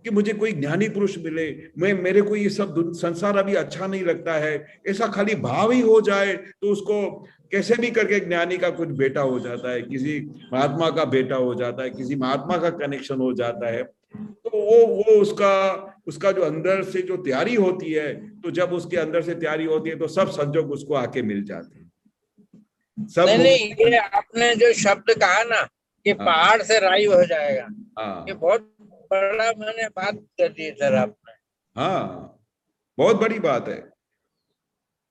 B: कि मुझे कोई ज्ञानी पुरुष मिले, मेरे को ये सब संसार अभी अच्छा नहीं लगता है, ऐसा खाली भाव ही हो जाए, तो उसको कैसे भी करके ज्ञानी का कुछ बेटा हो जाता है, किसी महात्मा का बेटा हो जाता है, किसी महात्मा का कनेक्शन हो जाता है। तो वो उसका जो अंदर से जो तैयारी होती है, तो जब उसके अंदर से तैयारी होती है तो सब संजोग उसको आके मिल जाते हैं। सब
G: नहीं, ये आपने जो शब्द कहा ना कि पहाड़ से राई हो जाएगा, ये बहुत बड़ा मैंने बात कर दी सर आपने।
B: हाँ, बहुत बड़ी बात है।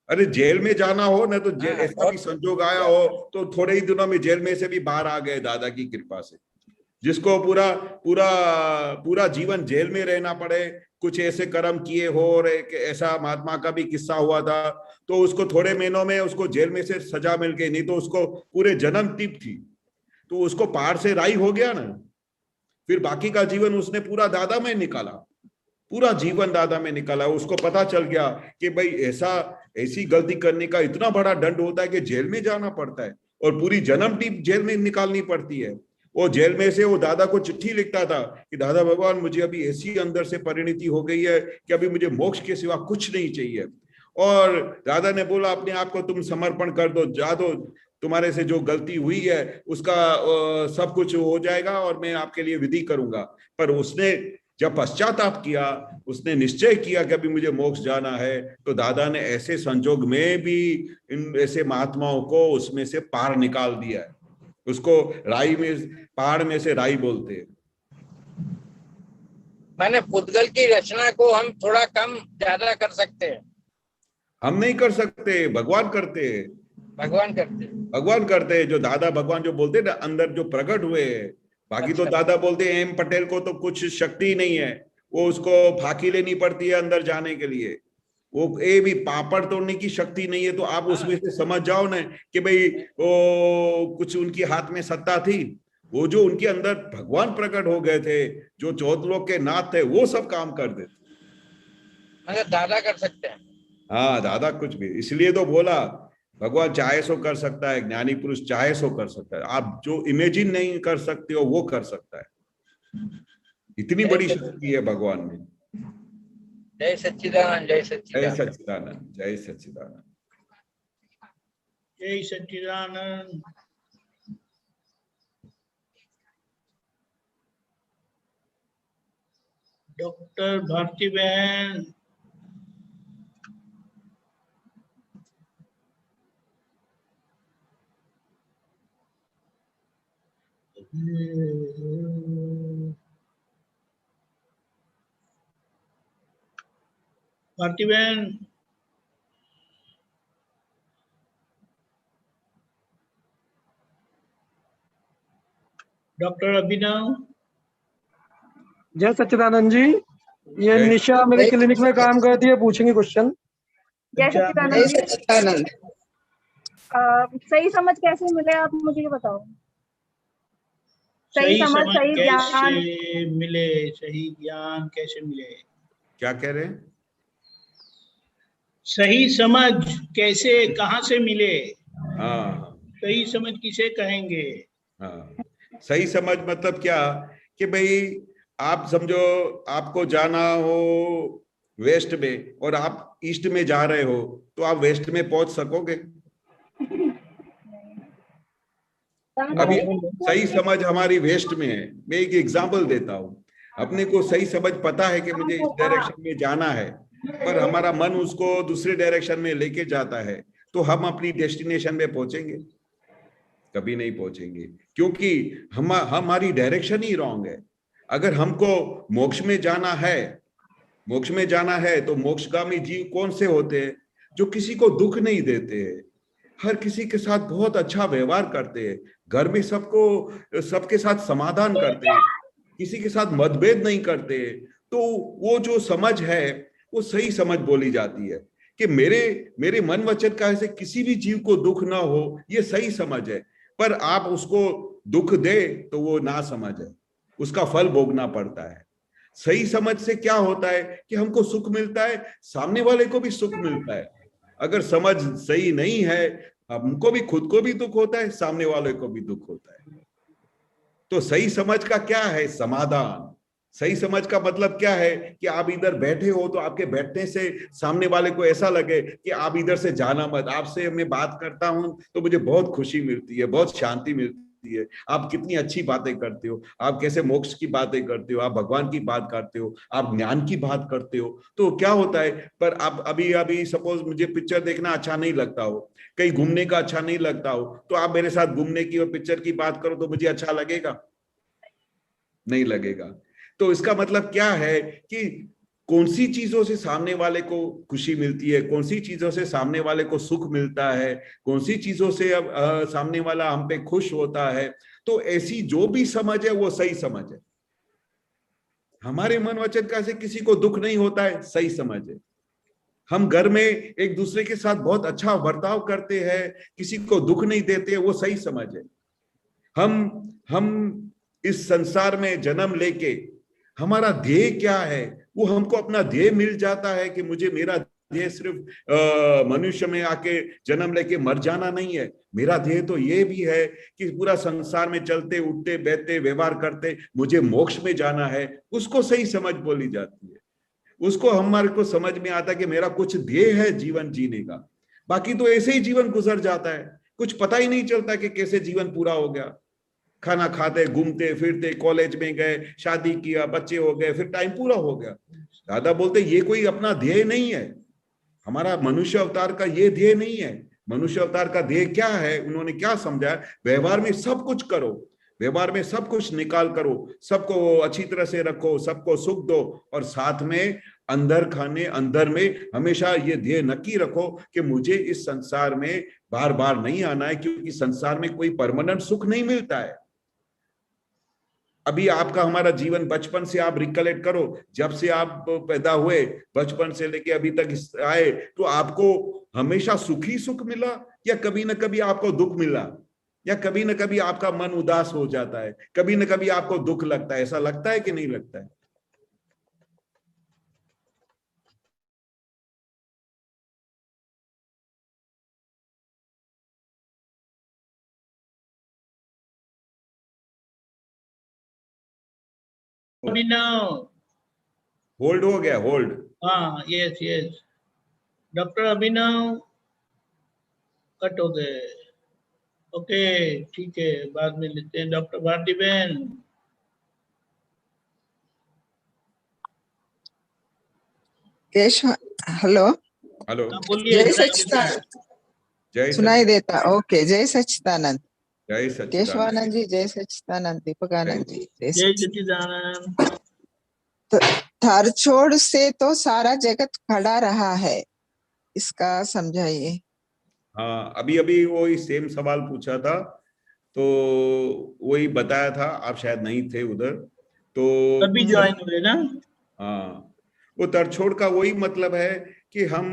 B: अरे जेल में जाना हो ना, तो ऐसा भी संजोग आया हो तो थोड़े ही दिनों में जेल में से भी बाहर आ गए दादा की कृपा से। जिसको पूरा पूरा पूरा जीवन जेल में रहना पड़े, कुछ ऐसे कर्म किए हो, और एक ऐसा महात्मा का भी किस्सा हुआ था, तो उसको थोड़े महीनों में उसको जेल में से सजा मिल गई, नहीं तो उसको पूरे जन्म टिप थी। तो उसको पहाड़ से राई हो गया ना, फिर बाकी का जीवन उसने पूरा दादा में निकाला, पूरा जीवन दादा में निकाला। उसको पता चल गया कि भाई ऐसी गलती करने का इतना बड़ा दंड होता है कि जेल में जाना पड़ता है, और पूरी जन्म टिप जेल में निकालनी पड़ती है। वो जेल में से वो दादा को चिट्ठी लिखता था कि दादा भगवान, मुझे अभी ऐसी अंदर से परिणति हो गई है कि अभी मुझे मोक्ष के सिवा कुछ नहीं चाहिए। और दादा ने बोला अपने आप को तुम समर्पण कर दो, जा दो, तुम्हारे से जो गलती हुई है उसका सब कुछ हो जाएगा और मैं आपके लिए विधि करूंगा। पर उसने जब पश्चाताप किया, उसने निश्चय किया कि अभी मुझे मोक्ष जाना है, तो दादा ने ऐसे संजोग में भी इन ऐसे महात्माओं को उसमें से पार निकाल दिया है। उसको राई में, पहाड़ में से राई बोलते हैं।
G: मैंने पुद्गल की रचना को हम थोड़ा कम ज्यादा कर सकते हैं?
B: हम नहीं कर सकते, भगवान करते हैं।
G: भगवान करते हैं।
B: भगवान करते हैं। जो दादा भगवान जो बोलते हैं ना, अंदर जो प्रकट हुए बाकी तो
G: अच्छा।
B: दादा बोलते हैं एम पटेल को तो कुछ शक्ति ही नहीं है, वो उसको फांकी लेनी पड़ती है अंदर जाने के लिए, वो ए भी पापड़ तोड़ने की शक्ति नहीं है। तो आप उसमें से समझ जाओ ना कि भाई वो कुछ उनकी हाथ में सत्ता थी, वो जो उनके अंदर भगवान प्रकट हो गए थे, जो चौथ लोक के नाथ थे, वो सब काम कर देते।
G: मगर दादा कर सकते हैं।
B: हाँ दादा कुछ भी, इसलिए तो बोला भगवान चाहे सो कर सकता है, ज्ञानी पुरुष चाहे सो कर सकता है। आप जो इमेजिन नहीं कर सकते हो वो कर सकता है। इतनी बड़ी शक्ति है भगवान में।
G: जय सच्चिदानंद, जय
B: जय
G: सच्चिदानंद।
B: सच्चिदानंद, जय सच्चिदानंद।
C: जय सच्चिदानंद। डॉक्टर भारती बहन, भारती बहन, डॉक्टर अभिनव,
H: जय सच्चिदानंद जी, ये
B: जय
H: निशा मेरे क्लिनिक में काम करती है, पूछेंगे क्वेश्चन।
I: जय
C: अच्छा,
I: सच्चिदानंद जी।
J: सच्चिदानंद।
I: सही समझ कैसे मिले आप मुझे ये बताओ। सही समझ, सही ज्ञान
C: कैसे मिले, सही ज्ञान कैसे मिले?
B: क्या कह रहे हैं?
C: सही समझ कैसे, कहाँ से मिले?
B: हाँ
C: सही समझ किसे कहेंगे?
B: हाँ, सही समझ मतलब क्या कि भाई आप समझो आपको जाना हो वेस्ट में और आप ईस्ट में जा रहे हो, तो आप वेस्ट में पहुंच सकोगे? अभी सही समझ हमारी वेस्ट में है। मैं एक एग्जांपल देता हूँ। अपने को सही समझ पता है कि मुझे इस डायरेक्शन में जाना है, पर हमारा मन उसको दूसरे डायरेक्शन में लेके जाता है, तो हम अपनी डेस्टिनेशन में पहुंचेंगे? कभी नहीं पहुंचेंगे, क्योंकि हमारी डायरेक्शन ही रॉन्ग है। अगर हमको मोक्ष में जाना है तो मोक्षगामी जीव कौन से होते हैं? जो किसी को दुख नहीं देते हैं, हर किसी के साथ बहुत अच्छा व्यवहार करते हैं, घर में सबके साथ समाधान करते हैं, किसी के साथ मतभेद नहीं करते। तो वो जो समझ है वो सही समझ बोली जाती है कि मेरे मन वचन का ऐसे किसी भी जीव को दुख ना हो, ये सही समझ है। पर आप उसको दुख दे तो वो ना समझ है, उसका फल भोगना पड़ता है। सही समझ से क्या होता है कि हमको सुख मिलता है, सामने वाले को भी सुख मिलता है। अगर समझ सही नहीं है, हमको भी, खुद को भी दुख होता है, सामने वाले को भी दुख होता है। तो सही समझ का क्या है? समाधान। सही समझ का मतलब क्या है कि आप इधर बैठे हो तो आपके बैठने से सामने वाले को ऐसा लगे कि आप इधर से जाना मत। आपसे मैं बात करता हूं तो मुझे बहुत खुशी मिलती है, बहुत शांति मिलती है। आप कितनी अच्छी बातें करते हो, आप कैसे मोक्ष की बातें करते हो, आप भगवान की बात करते हो, आप ज्ञान की बात करते हो। तो क्या होता है, पर आप अभी सपोज मुझे पिक्चर देखना अच्छा नहीं लगता हो, कहीं घूमने का अच्छा नहीं लगता हो, तो आप मेरे साथ घूमने की और पिक्चर की बात करो तो मुझे अच्छा लगेगा? नहीं लगेगा। तो इसका मतलब क्या है कि कौन सी चीजों से सामने वाले को खुशी मिलती है, कौन सी चीजों से सामने वाले को सुख मिलता है, कौन सी चीजों से सामने वाला हम पे खुश होता है। तो ऐसी जो भी समझ है वो सही समझ है। हमारे मन वचन का से किसी को दुख नहीं होता है, सही समझ है। हम घर में एक दूसरे के साथ बहुत अच्छा बर्ताव करते हैं, किसी को दुख नहीं देते, वो सही समझ है। हम इस संसार में जन्म लेके हमारा ध्येय क्या है, वो हमको अपना ध्येय मिल जाता है कि मुझे, मेरा ध्येय सिर्फ मनुष्य में आके जन्म लेके मर जाना नहीं है। मेरा ध्येय तो ये भी है कि पूरा संसार में चलते उठते बैठते व्यवहार करते मुझे मोक्ष में जाना है। उसको सही समझ बोली जाती है। उसको हमारे को समझ में आता है कि मेरा कुछ ध्येय है जीवन जीने का। बाकी तो ऐसे ही जीवन गुजर जाता है, कुछ पता ही नहीं चलता कि कैसे जीवन पूरा हो गया। खाना खाते, घूमते फिरते, कॉलेज में गए, शादी किया, बच्चे हो गए, फिर टाइम पूरा हो गया। दादा बोलते ये कोई अपना ध्येय नहीं है। हमारा मनुष्य अवतार का ये ध्येय नहीं है। मनुष्य अवतार का ध्येय क्या है, उन्होंने क्या समझा? व्यवहार में सब कुछ करो, व्यवहार में सब कुछ निकाल करो, सबको अच्छी तरह से रखो, सबको सुख दो, और साथ में अंदर में हमेशा ये ध्येय नक्की रखो कि मुझे इस संसार में बार बार नहीं आना है, क्योंकि संसार में कोई परमानेंट सुख नहीं मिलता है। अभी आपका हमारा जीवन बचपन से आप रिकलेक्ट करो, जब से आप पैदा हुए बचपन से लेके अभी तक आए, तो आपको हमेशा सुखी सुख मिला या कभी न कभी आपको दुख मिला, या कभी न कभी आपका मन उदास हो जाता है, कभी न कभी आपको दुख लगता है? ऐसा लगता है कि नहीं लगता है?
C: अभिनव,
B: होल्ड हो गया, होल्ड।
C: हाँ, यस यस, डॉक्टर अभिनव कट हो गए। ओके, ठीक है, बाद में लेते हैं। डॉक्टर भारती बहन,
J: हेलो
B: हेलो,
C: हाँ बोलिए।
J: जय सच्चिदानंद,
B: जय
J: सुनाई देता? ओके, जय सच्चिदानंद,
B: जय सच्चिदानंद।
J: केशवानंद जी जय सच्चिदानंद, दीपकानंद जी जय
C: जय सच्चिदानंद।
J: तो थरछोड़ से तो सारा जगत खड़ा रहा है, इसका समझाइए।
B: हाँ, अभी अभी वही सेम सवाल पूछा था, तो वही बताया था, आप शायद नहीं थे उधर, तो
C: तभी ज्वाइन हुए ना।
B: हाँ, वो तरछोड़ का वही मतलब है कि हम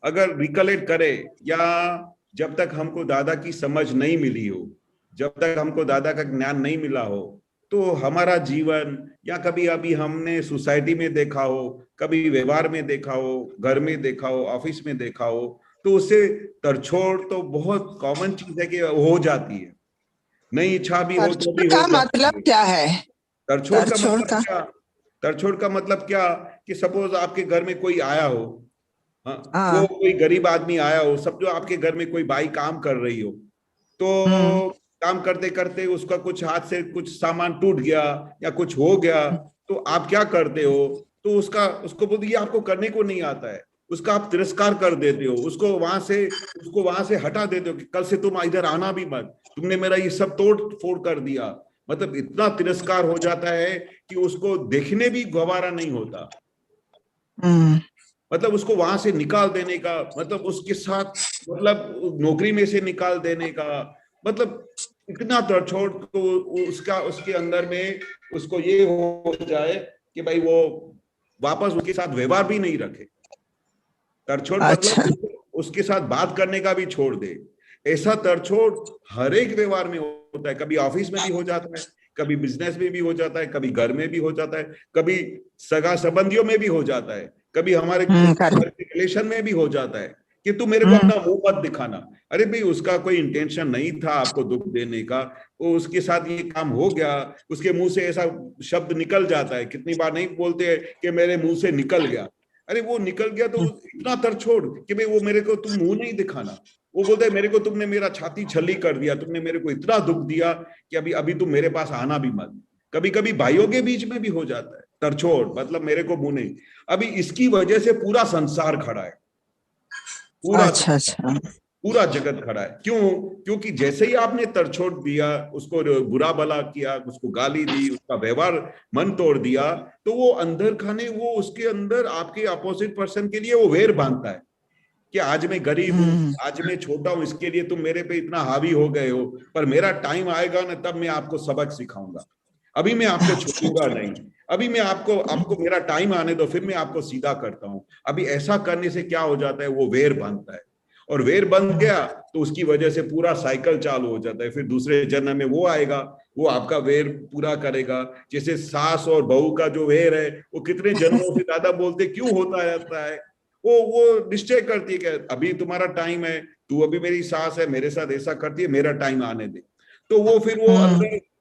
B: अगर रिकलेक्ट करें, या जब तक हमको दादा की समझ नहीं मिली हो, जब तक हमको दादा का ज्ञान नहीं मिला हो, तो हमारा जीवन, या कभी अभी हमने सोसाइटी में देखा हो, कभी व्यवहार में देखा हो, घर में देखा हो, ऑफिस में देखा हो, तो उससे तरछोड़ तो बहुत कॉमन चीज है कि हो जाती है। नई इच्छा भी हो तो भी
J: का
B: हो जाती
J: मतलब
B: है।
J: क्या है?
B: तरछोड़ का
J: तरछोड़
B: मतलब क्या? तरछोड़ का मतलब क्या कि सपोज आपके घर में कोई आया हो, हाँ, वो कोई गरीब आदमी आया हो, सब जो आपके घर में कोई बाई काम कर रही हो, तो काम करते करते उसका कुछ हाथ से कुछ सामान टूट गया या कुछ हो गया, तो आप क्या करते हो? तो उसको बोलते ये आपको करने को नहीं आता है, उसका आप तिरस्कार कर देते हो, उसको वहां से हटा देते हो कि कल से तुम इधर आना भी मत, तुमने मेरा ये सब तोड़ फोड़ कर दिया। मतलब इतना तिरस्कार हो जाता है कि उसको देखने भी गवारा नहीं होता। मतलब उसको वहां से निकाल देने का, मतलब उसके साथ, मतलब नौकरी में से निकाल देने का, मतलब इतना तरछोड़ तो उसके अंदर में उसको ये हो जाए कि भाई वो वापस उसके साथ व्यवहार भी नहीं रखे। तरछोड़ मतलब उसके साथ बात करने का भी छोड़ दे। ऐसा तरछोड़ हर एक व्यवहार में होता है, कभी ऑफिस में भी हो जाता है, कभी बिजनेस में भी हो जाता है, कभी घर में भी हो जाता है, कभी सगा संबंधियों में भी हो जाता है, कभी हमारे रिलेशन में भी हो जाता है कि तू मेरे को अपना मुंह मत दिखाना। अरे भाई, उसका कोई इंटेंशन नहीं था आपको दुख देने का, वो उसके साथ ये काम हो गया, उसके मुंह से ऐसा शब्द निकल जाता है। कितनी बार नहीं बोलते हैं कि मेरे मुंह से निकल गया, अरे वो निकल गया तो इतना तरछोड़ कि भाई वो मेरे को तुम मुंह नहीं दिखाना। वो बोलते है मेरे को तुमने मेरा छाती छली कर दिया, तुमने मेरे को इतना दुख दिया कि अभी तुम मेरे पास आना भी मत। कभी कभी भाइयों के बीच में भी हो जाता है तरछोड़, मतलब मेरे को मुंह नहीं। अभी इसकी वजह से पूरा संसार खड़ा है, पूरा जगत खड़ा है। क्यों? क्योंकि जैसे ही आपने तरछोड़ दिया, उसको बुरा भला किया, उसको गाली दी, उसका व्यवहार मन तोड़ दिया, तो वो अंदर खाने वो उसके अंदर आपके अपोजिट पर्सन के लिए वो वेर बांधता है कि आज मैं गरीब हूँ, आज मैं छोटा हूँ, इसके लिए तुम मेरे पे इतना हावी हो गए हो, पर मेरा टाइम आएगा ना, तब मैं आपको सबक सिखाऊंगा। अभी मैं आपको छोड़ूंगा नहीं, अभी मैं आपको मेरा टाइम आने दो, फिर मैं आपको सीधा करता हूँ। अभी ऐसा करने से क्या हो जाता है, वो वेर बनता है, और वेर बन गया तो उसकी वजह से पूरा साइकिल चालू हो जाता है। फिर दूसरे जन्म में वो आएगा, वो आपका वेर पूरा करेगा। जैसे सास और बहू का जो वेर है, वो कितने जन्मों से दादा बोलते क्यों होता रहता है, वो निश्चय करती है कि अभी तुम्हारा टाइम है, तू अभी मेरी सास है, मेरे साथ ऐसा करती है, मेरा टाइम आने दे। तो वो फिर वो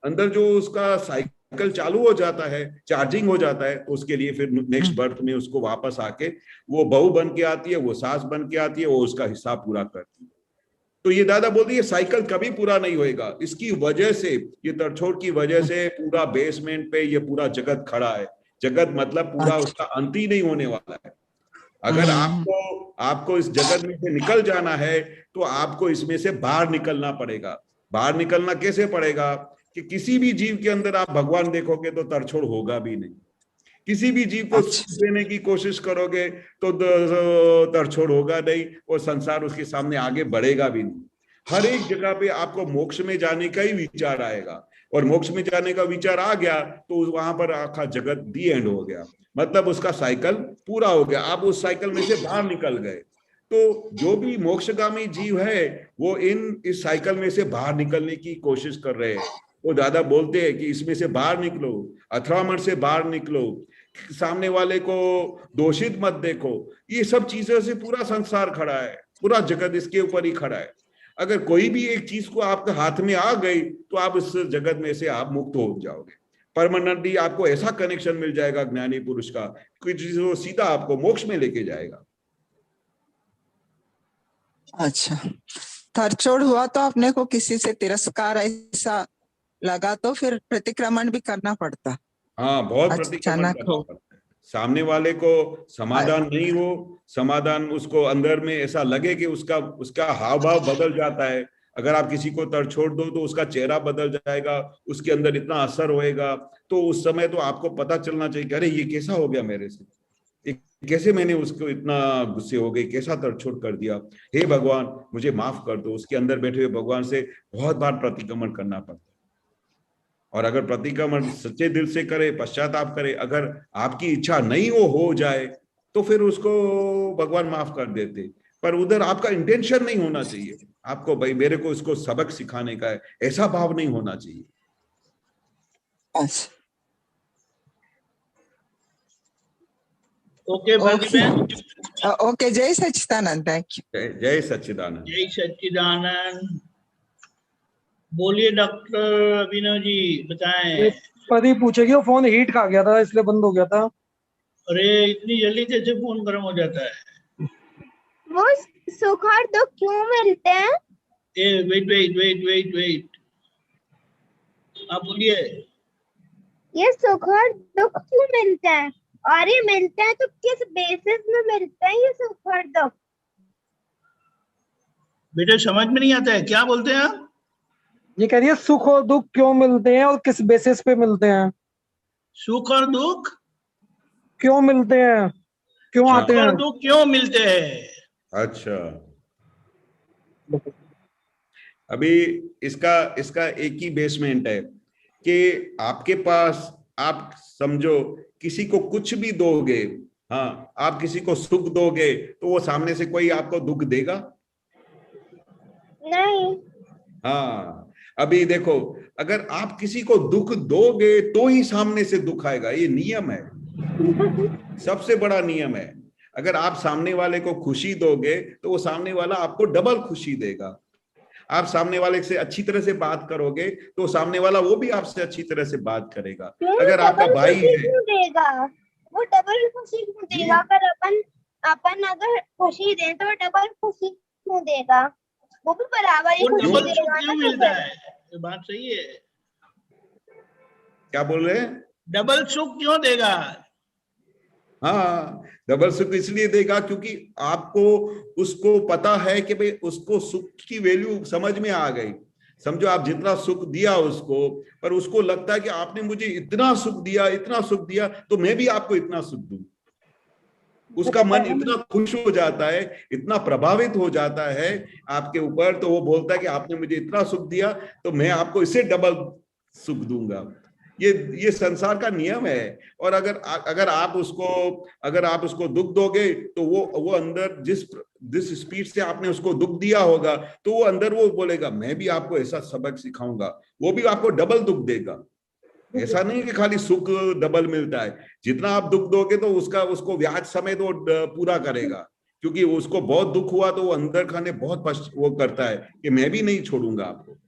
B: अंदर जो उसका साइकिल चालू हो जाता है, चार्जिंग हो जाता है, तो उसके लिए फिर नेक्स्ट बर्थ में उसको वापस आके वो बहू बन के आती है, वो सास बन के आती है, वो उसका हिसाब पूरा करती है। तो ये दादा बोलते हैं ये साइकिल कभी पूरा नहीं होएगा। इसकी वजह से, ये तरछोड़ की वजह से पूरा बेसमेंट पे ये पूरा जगत खड़ा है। जगत मतलब पूरा उसका अंत ही नहीं होने वाला है। अगर आपको इस जगत में से निकल जाना है, तो आपको इसमें से बाहर निकलना पड़ेगा। बाहर निकलना कैसे पड़ेगा कि किसी भी जीव के अंदर आप भगवान देखोगे तो तरछोड़ होगा भी नहीं। किसी भी जीव को सुख देने की कोशिश करोगे तो तरछोड़ होगा नहीं, और संसार उसके सामने आगे बढ़ेगा भी नहीं। हर एक जगह पे आपको मोक्ष में जाने का ही विचार आएगा। और मोक्ष में जाने का विचार आ गया तो वहां पर आखा जगत दी एंड हो गया, मतलब उसका साइकिल पूरा हो गया, आप उस साइकिल में से बाहर निकल गए। तो जो भी मोक्षगामी जीव है वो इस साइकिल में से बाहर निकलने की कोशिश कर रहे हैं। वो दादा बोलते हैं कि इसमें से बाहर निकलो, अथरामण से बाहर निकलो, सामने वाले को दोषित मत देखो। ये सब चीजों से पूरा संसार खड़ा है, पूरा जगत इसके ऊपर ही खड़ा है। अगर कोई भी एक चीज को आपके हाथ में आ गई तो आप इस जगत में से आप मुक्त हो जाओगे, परमानेंटली आपको ऐसा कनेक्शन मिल जाएगा ज्ञानी पुरुष का कि जो सीधा आपको मोक्ष में लेके जाएगा।
J: अच्छा, थरचोड़ हुआ तो अपने को किसी से तिरस्कार ऐसा लगा तो फिर प्रतिक्रमण भी करना पड़ता।
B: हाँ, बहुत प्रतिक्रमण
J: अचानक
B: करना
J: हो।
B: पड़ता है। सामने वाले को समाधान नहीं हो, समाधान उसको अंदर में ऐसा लगे कि उसका हाव भाव बदल जाता है। अगर आप किसी को तड़छोड़ दो तो उसका चेहरा बदल जाएगा, उसके अंदर इतना असर होएगा, तो उस समय तो आपको पता चलना चाहिए कि अरे ये कैसा हो गया मेरे से, कैसे मैंने उसको इतना गुस्से हो गई, कैसा तड़छोड़ कर दिया, हे भगवान मुझे माफ कर दो। उसके अंदर बैठे हुए भगवान से बहुत बार प्रतिक्रमण करना पड़ता है। और अगर प्रतिक्रमण सच्चे दिल से करे, पश्चाताप करे, अगर आपकी इच्छा नहीं हो जाए तो फिर उसको भगवान माफ कर देते। पर उधर आपका इंटेंशन नहीं होना चाहिए, आपको भाई मेरे को इसको सबक सिखाने का है, ऐसा भाव नहीं होना चाहिए।
C: ओके भाभी,
J: ओके, जय सच्चिदानंद, थैंक यू।
B: जय सच्चिदानंद।
C: जय सच्चिदानंद। बोलिए डॉक्टर अभिनव जी, बताएं।
H: पति पूछेगी, वो फोन हीट खा गया था इसलिए बंद हो गया था।
C: अरे इतनी जल्दी कैसे फोन गर्म हो जाता है?
I: वो सुख और दुख क्यों मिलते हैं?
C: वेट, आप बोलिए।
I: ये सुख और दुख क्यों मिलते हैं, और ये मिलते हैं तो किस बेसिस में मिलते हैं ये सुख और दुख?
C: बेटे समझ में नहीं आता है, क्या बोलते हैं आप?
H: ये कह रही है सुख और दुख क्यों मिलते हैं और किस बेसिस पे मिलते हैं।
C: सुख और दुख
H: क्यों मिलते हैं, क्यों आते
C: सुख
H: हैं।
C: और दुख क्यों मिलते हैं?
B: अच्छा, अभी इसका एक ही बेसमेंट है कि आपके पास, आप समझो किसी को कुछ भी दोगे, हाँ आप किसी को सुख दोगे तो वो सामने से कोई आपको दुख देगा?
I: नहीं।
B: हाँ, अभी देखो, अगर आप किसी को दुख दोगे तो ही सामने से दुख आएगा, ये नियम है, सबसे बड़ा नियम है। अगर आप सामने वाले को खुशी दोगे तो वो सामने वाला आपको डबल खुशी देगा। आप सामने वाले से अच्छी तरह से बात करोगे तो सामने वाला वो भी आपसे अच्छी तरह से बात करेगा। अगर आपका भाई है,
I: देगा वो डबल खुशी क्यों देगा? अगर अपन अगर खुशी दे तो डबल खुशी क्यों देगा? वो भी बराबर ही खुशी देगा
C: क्यों मिलता है? ये बात सही है।
B: क्या बोल रहे हैं?
C: डबल सुख क्यों देगा?
B: हाँ, डबल सुख इसलिए देगा क्योंकि आपको उसको पता है कि भाई उसको सुख की वैल्यू समझ में आ गई। समझो आप जितना सुख दिया उसको, पर उसको लगता है कि आपने मुझे इतना सुख दिया तो मैं भी आपको इतना सुख दूं। उसका मन इतना खुश हो जाता है, इतना प्रभावित हो जाता है आपके ऊपर, तो वो बोलता है कि आपने मुझे इतना सुख दिया तो मैं आपको इससे डबल सुख दूंगा। ये संसार का नियम है। और अगर आप उसको दुख दोगे तो वो अंदर जिस स्पीड से आपने उसको दुख दिया होगा तो वो अंदर वो बोलेगा मैं भी आपको ऐसा सबक सिखाऊंगा, वो भी आपको डबल दुख देगा। ऐसा नहीं कि खाली सुख डबल मिलता है, जितना आप दुख दोगे तो उसको ब्याज समेत वो पूरा करेगा, क्योंकि उसको बहुत दुख हुआ तो वो अंदर खाने बहुत वो करता है कि मैं भी नहीं छोड़ूंगा आपको।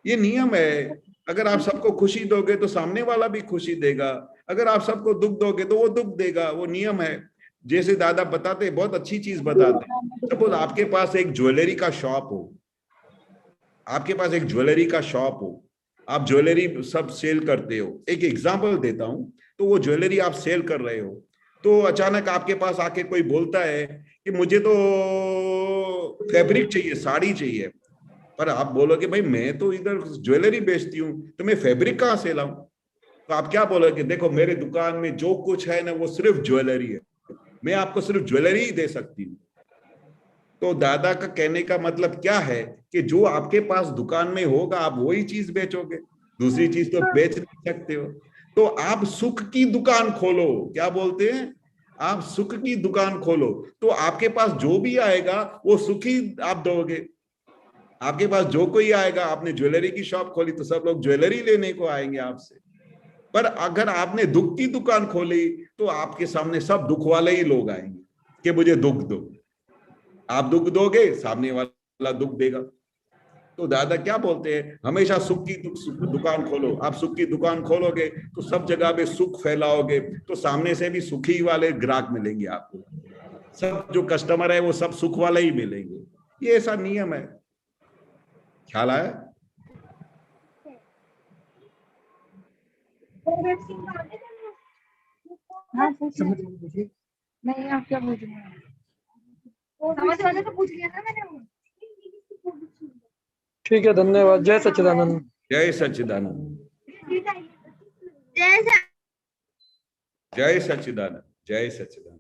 B: ये नियम है। अगर आप सबको खुशी दोगे तो सामने वाला भी खुशी देगा, अगर आप सबको दुख दोगे तो वो दुख देगा, वो नियम है। जैसे दादा बताते, बहुत अच्छी चीज बताते। सपोज आपके पास एक ज्वेलरी का शॉप हो, आप ज्वेलरी सब सेल करते हो। एक एग्जांपल देता हूं, तो वो ज्वेलरी आप सेल कर रहे हो, तो अचानक आपके पास आके कोई बोलता है कि मुझे तो फैब्रिक चाहिए, साड़ी चाहिए। पर आप बोलोगे भाई मैं तो इधर ज्वेलरी बेचती हूँ तो मैं फैब्रिक कहाँ से लाऊं? तो आप क्या बोलोगे, देखो मेरे दुकान में जो कुछ है ना वो सिर्फ ज्वेलरी है, मैं आपको सिर्फ ज्वेलरी ही दे सकती हूँ। तो दादा का कहने का मतलब क्या है कि जो आपके पास दुकान में होगा आप वही चीज बेचोगे, दूसरी चीज तो बेच नहीं सकते हो। तो आप सुख की दुकान खोलो, क्या बोलते हैं, आप सुख की दुकान खोलो, तो आपके पास जो भी आएगा वो सुख ही आप दोगे। आपके पास जो कोई आएगा, आपने ज्वेलरी की शॉप खोली तो सब लोग ज्वेलरी लेने को आएंगे आपसे। पर अगर आपने दुख की दुकान खोली तो आपके सामने सब दुख वाले ही लोग आएंगे कि मुझे दुख दो। आप दुख दोगे, सामने वाला दुख देगा। तो दादा क्या बोलते हैं, हमेशा सुख की दुकान खोलो। आप सुख की दुकान खोलोगे तो सब जगह पे सुख फैलाओगे, तो सामने से भी सुखी वाले ग्राहक मिलेंगे आपको। सब जो कस्टमर है वो सब सुख वाले ही मिलेंगे। ये ऐसा नियम है। ख्याल आया?
K: नहीं, आप क्या पूछ रहे हैं? समझ वाले तो पूछ लिया ना मैंने।
H: ठीक है, धन्यवाद। जय सच्चिदानंद।
B: जय सच्चिदानंद।
I: जय
B: जय सच्चिदानंद। जय सच्चिदानंद।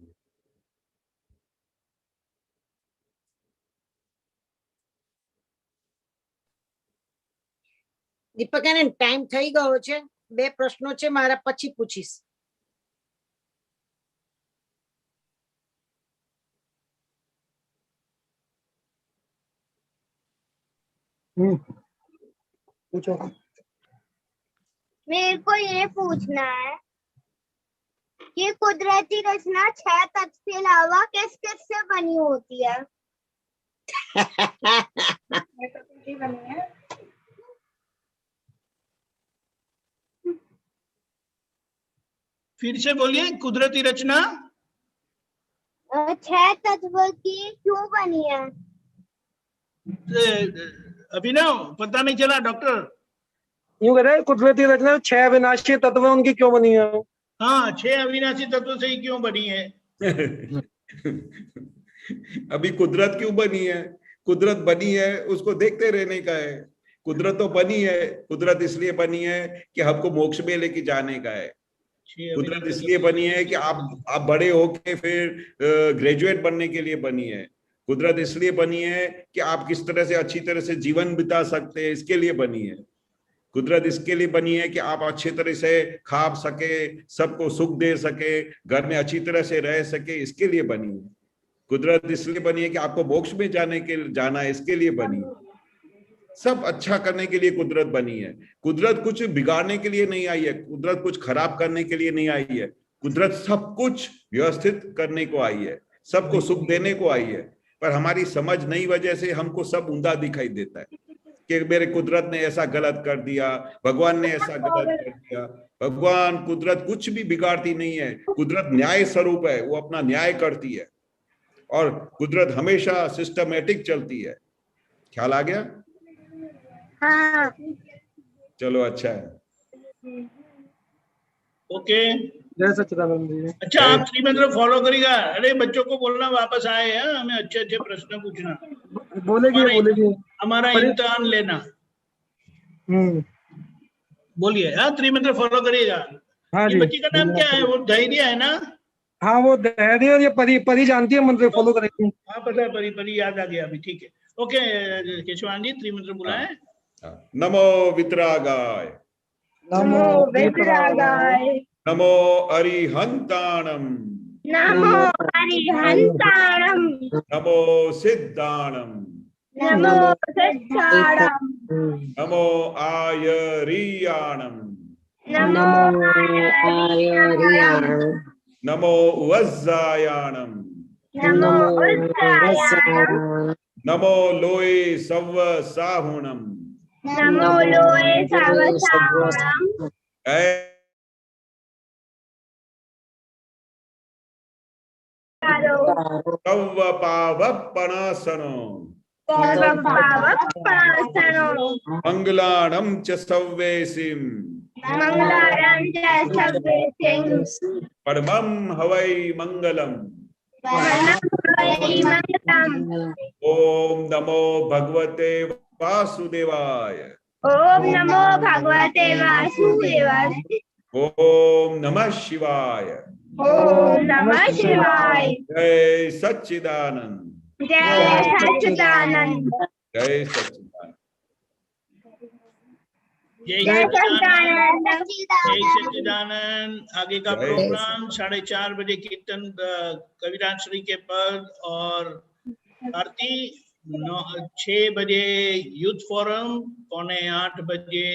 D: દીપકાનંદ ટાઈમ થઈ ગયો છે, 2 પ્રશ્નો છે મારા, પછી પૂછીશ.
H: पूछो।
I: मेरे को ये पूछना है कि कुदरती रचना 6 तत्व के अलावा किस किस से बनी होती है?
C: फिर से बोलिए, कुदरती रचना
I: 6 तत्व की क्यों बनी है?
C: अभिनव, पता नहीं चला डॉक्टर?
H: यूं कह रहे हैं, कुदरती रचना 6 विनाशी तत्व हैं, उनकी क्यों बनी है?
C: हाँ, 6 अविनाशी तत्व से ही क्यों बनी है?
B: अभी कुदरत क्यों बनी है? कुदरत बनी है उसको देखते रहने का है। कुदरत तो बनी है, कुदरत इसलिए बनी है कि हमको मोक्ष में लेके जाने का है। कुदरत इसलिए बनी है कि आप बड़े होके फिर ग्रेजुएट बनने के लिए बनी है। कुदरत इसलिए बनी है कि आप किस तरह से अच्छी तरह से जीवन बिता सकते हैं, इसके लिए बनी है। कुदरत इसके लिए बनी है कि आप अच्छी तरह से खा सके, सबको सुख दे सके, घर में अच्छी तरह से रह सके, इसके लिए बनी है। कुदरत इसलिए बनी है कि आपको मोक्ष में जाना है, इसके लिए बनी है। सब अच्छा करने के लिए कुदरत बनी है। कुदरत कुछ बिगाड़ने के लिए नहीं आई है, कुदरत कुछ खराब करने के लिए नहीं आई है। कुदरत सब कुछ व्यवस्थित करने को आई है, सबको सुख देने को आई है। पर हमारी समझ नई वजह से हमको सब ऊंधा दिखाई देता है कि मेरे कुदरत ने ऐसा गलत कर दिया, भगवान ने ऐसा गलत कर दिया। भगवान, कुदरत कुछ भी बिगाड़ती नहीं है। कुदरत न्याय स्वरूप है, वो अपना न्याय करती है और कुदरत हमेशा सिस्टमेटिक चलती है। ख्याल आ गया?
I: हाँ।
B: चलो, अच्छा है।
C: ओके,
H: जय सच्चिदानंद जी।
C: अच्छा, आप श्रीमंत्र फॉलो करिएगा। अरे बच्चों को बोलना वापस आए हैं, हमें अच्छे अच्छे प्रश्न पूछना,
H: बोलेगी
C: हमारा इम्तिहान लेना। बोलिए। हाँ, त्रिमंत्र फॉलो करिएगा।
H: हाँ जी।
C: बच्ची का नाम क्या है? वो धैर्य है ना?
H: हाँ, वो धैर्य और ये परी जानती है, मंत्र फॉलो करेगी।
C: हाँ, पता है, परी याद आ गया अभी। ठीक है, ओके। केशवान जी, त्रिमंत्र बुलाए।
B: नमो वितरागाय,
I: नमो वितरागाय,
B: नमो अरिहंताणम,
I: नमो अरिहंताणम,
B: नमो सिद्धाणम,
I: नमो सिद्धाणम,
B: नमो आयरियाणम,
I: नमो आयरियाणम,
B: नमो वज्जायाणम,
I: नमो उज्जायाणम,
B: नमो लोए सव्व साहुणम,
I: नमो लोए सव्व साहुणम,
B: सर्व पावपणासनो,
I: सर्व पावपणासनो,
B: मंगलाणं च सव्वेसिं,
I: मंगलाणं च सव्वेसिं,
B: परमं हवै मंगलम्। ओम नमो भगवते वासुदेवाय,
I: ओम नमो भगवते वासुदेवाय,
B: ओम नमः शिवाय,
I: ओम नमः शिवाय।
B: जय सच्चिदानंद,
I: जय सच्चिदानंद।
B: जय सच्चिदानंद।
C: जय
I: जय
C: सच्चिदानंद।
I: सच्चिदानंद।
C: जय सच्चिदानंद। आगे का
B: जय
C: प्रोग्राम 4:30 बजे कीर्तन कविराज श्री के पद और आरती 6 बजे यूथ फोरम, 7:45 बजे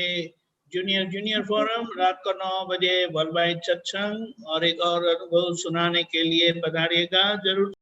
C: जूनियर फोरम, रात को 9 बजे वर्ल्ड वाइड सत्संग और एक और अनुभव सुनाने के लिए पधारिएगा जरूर।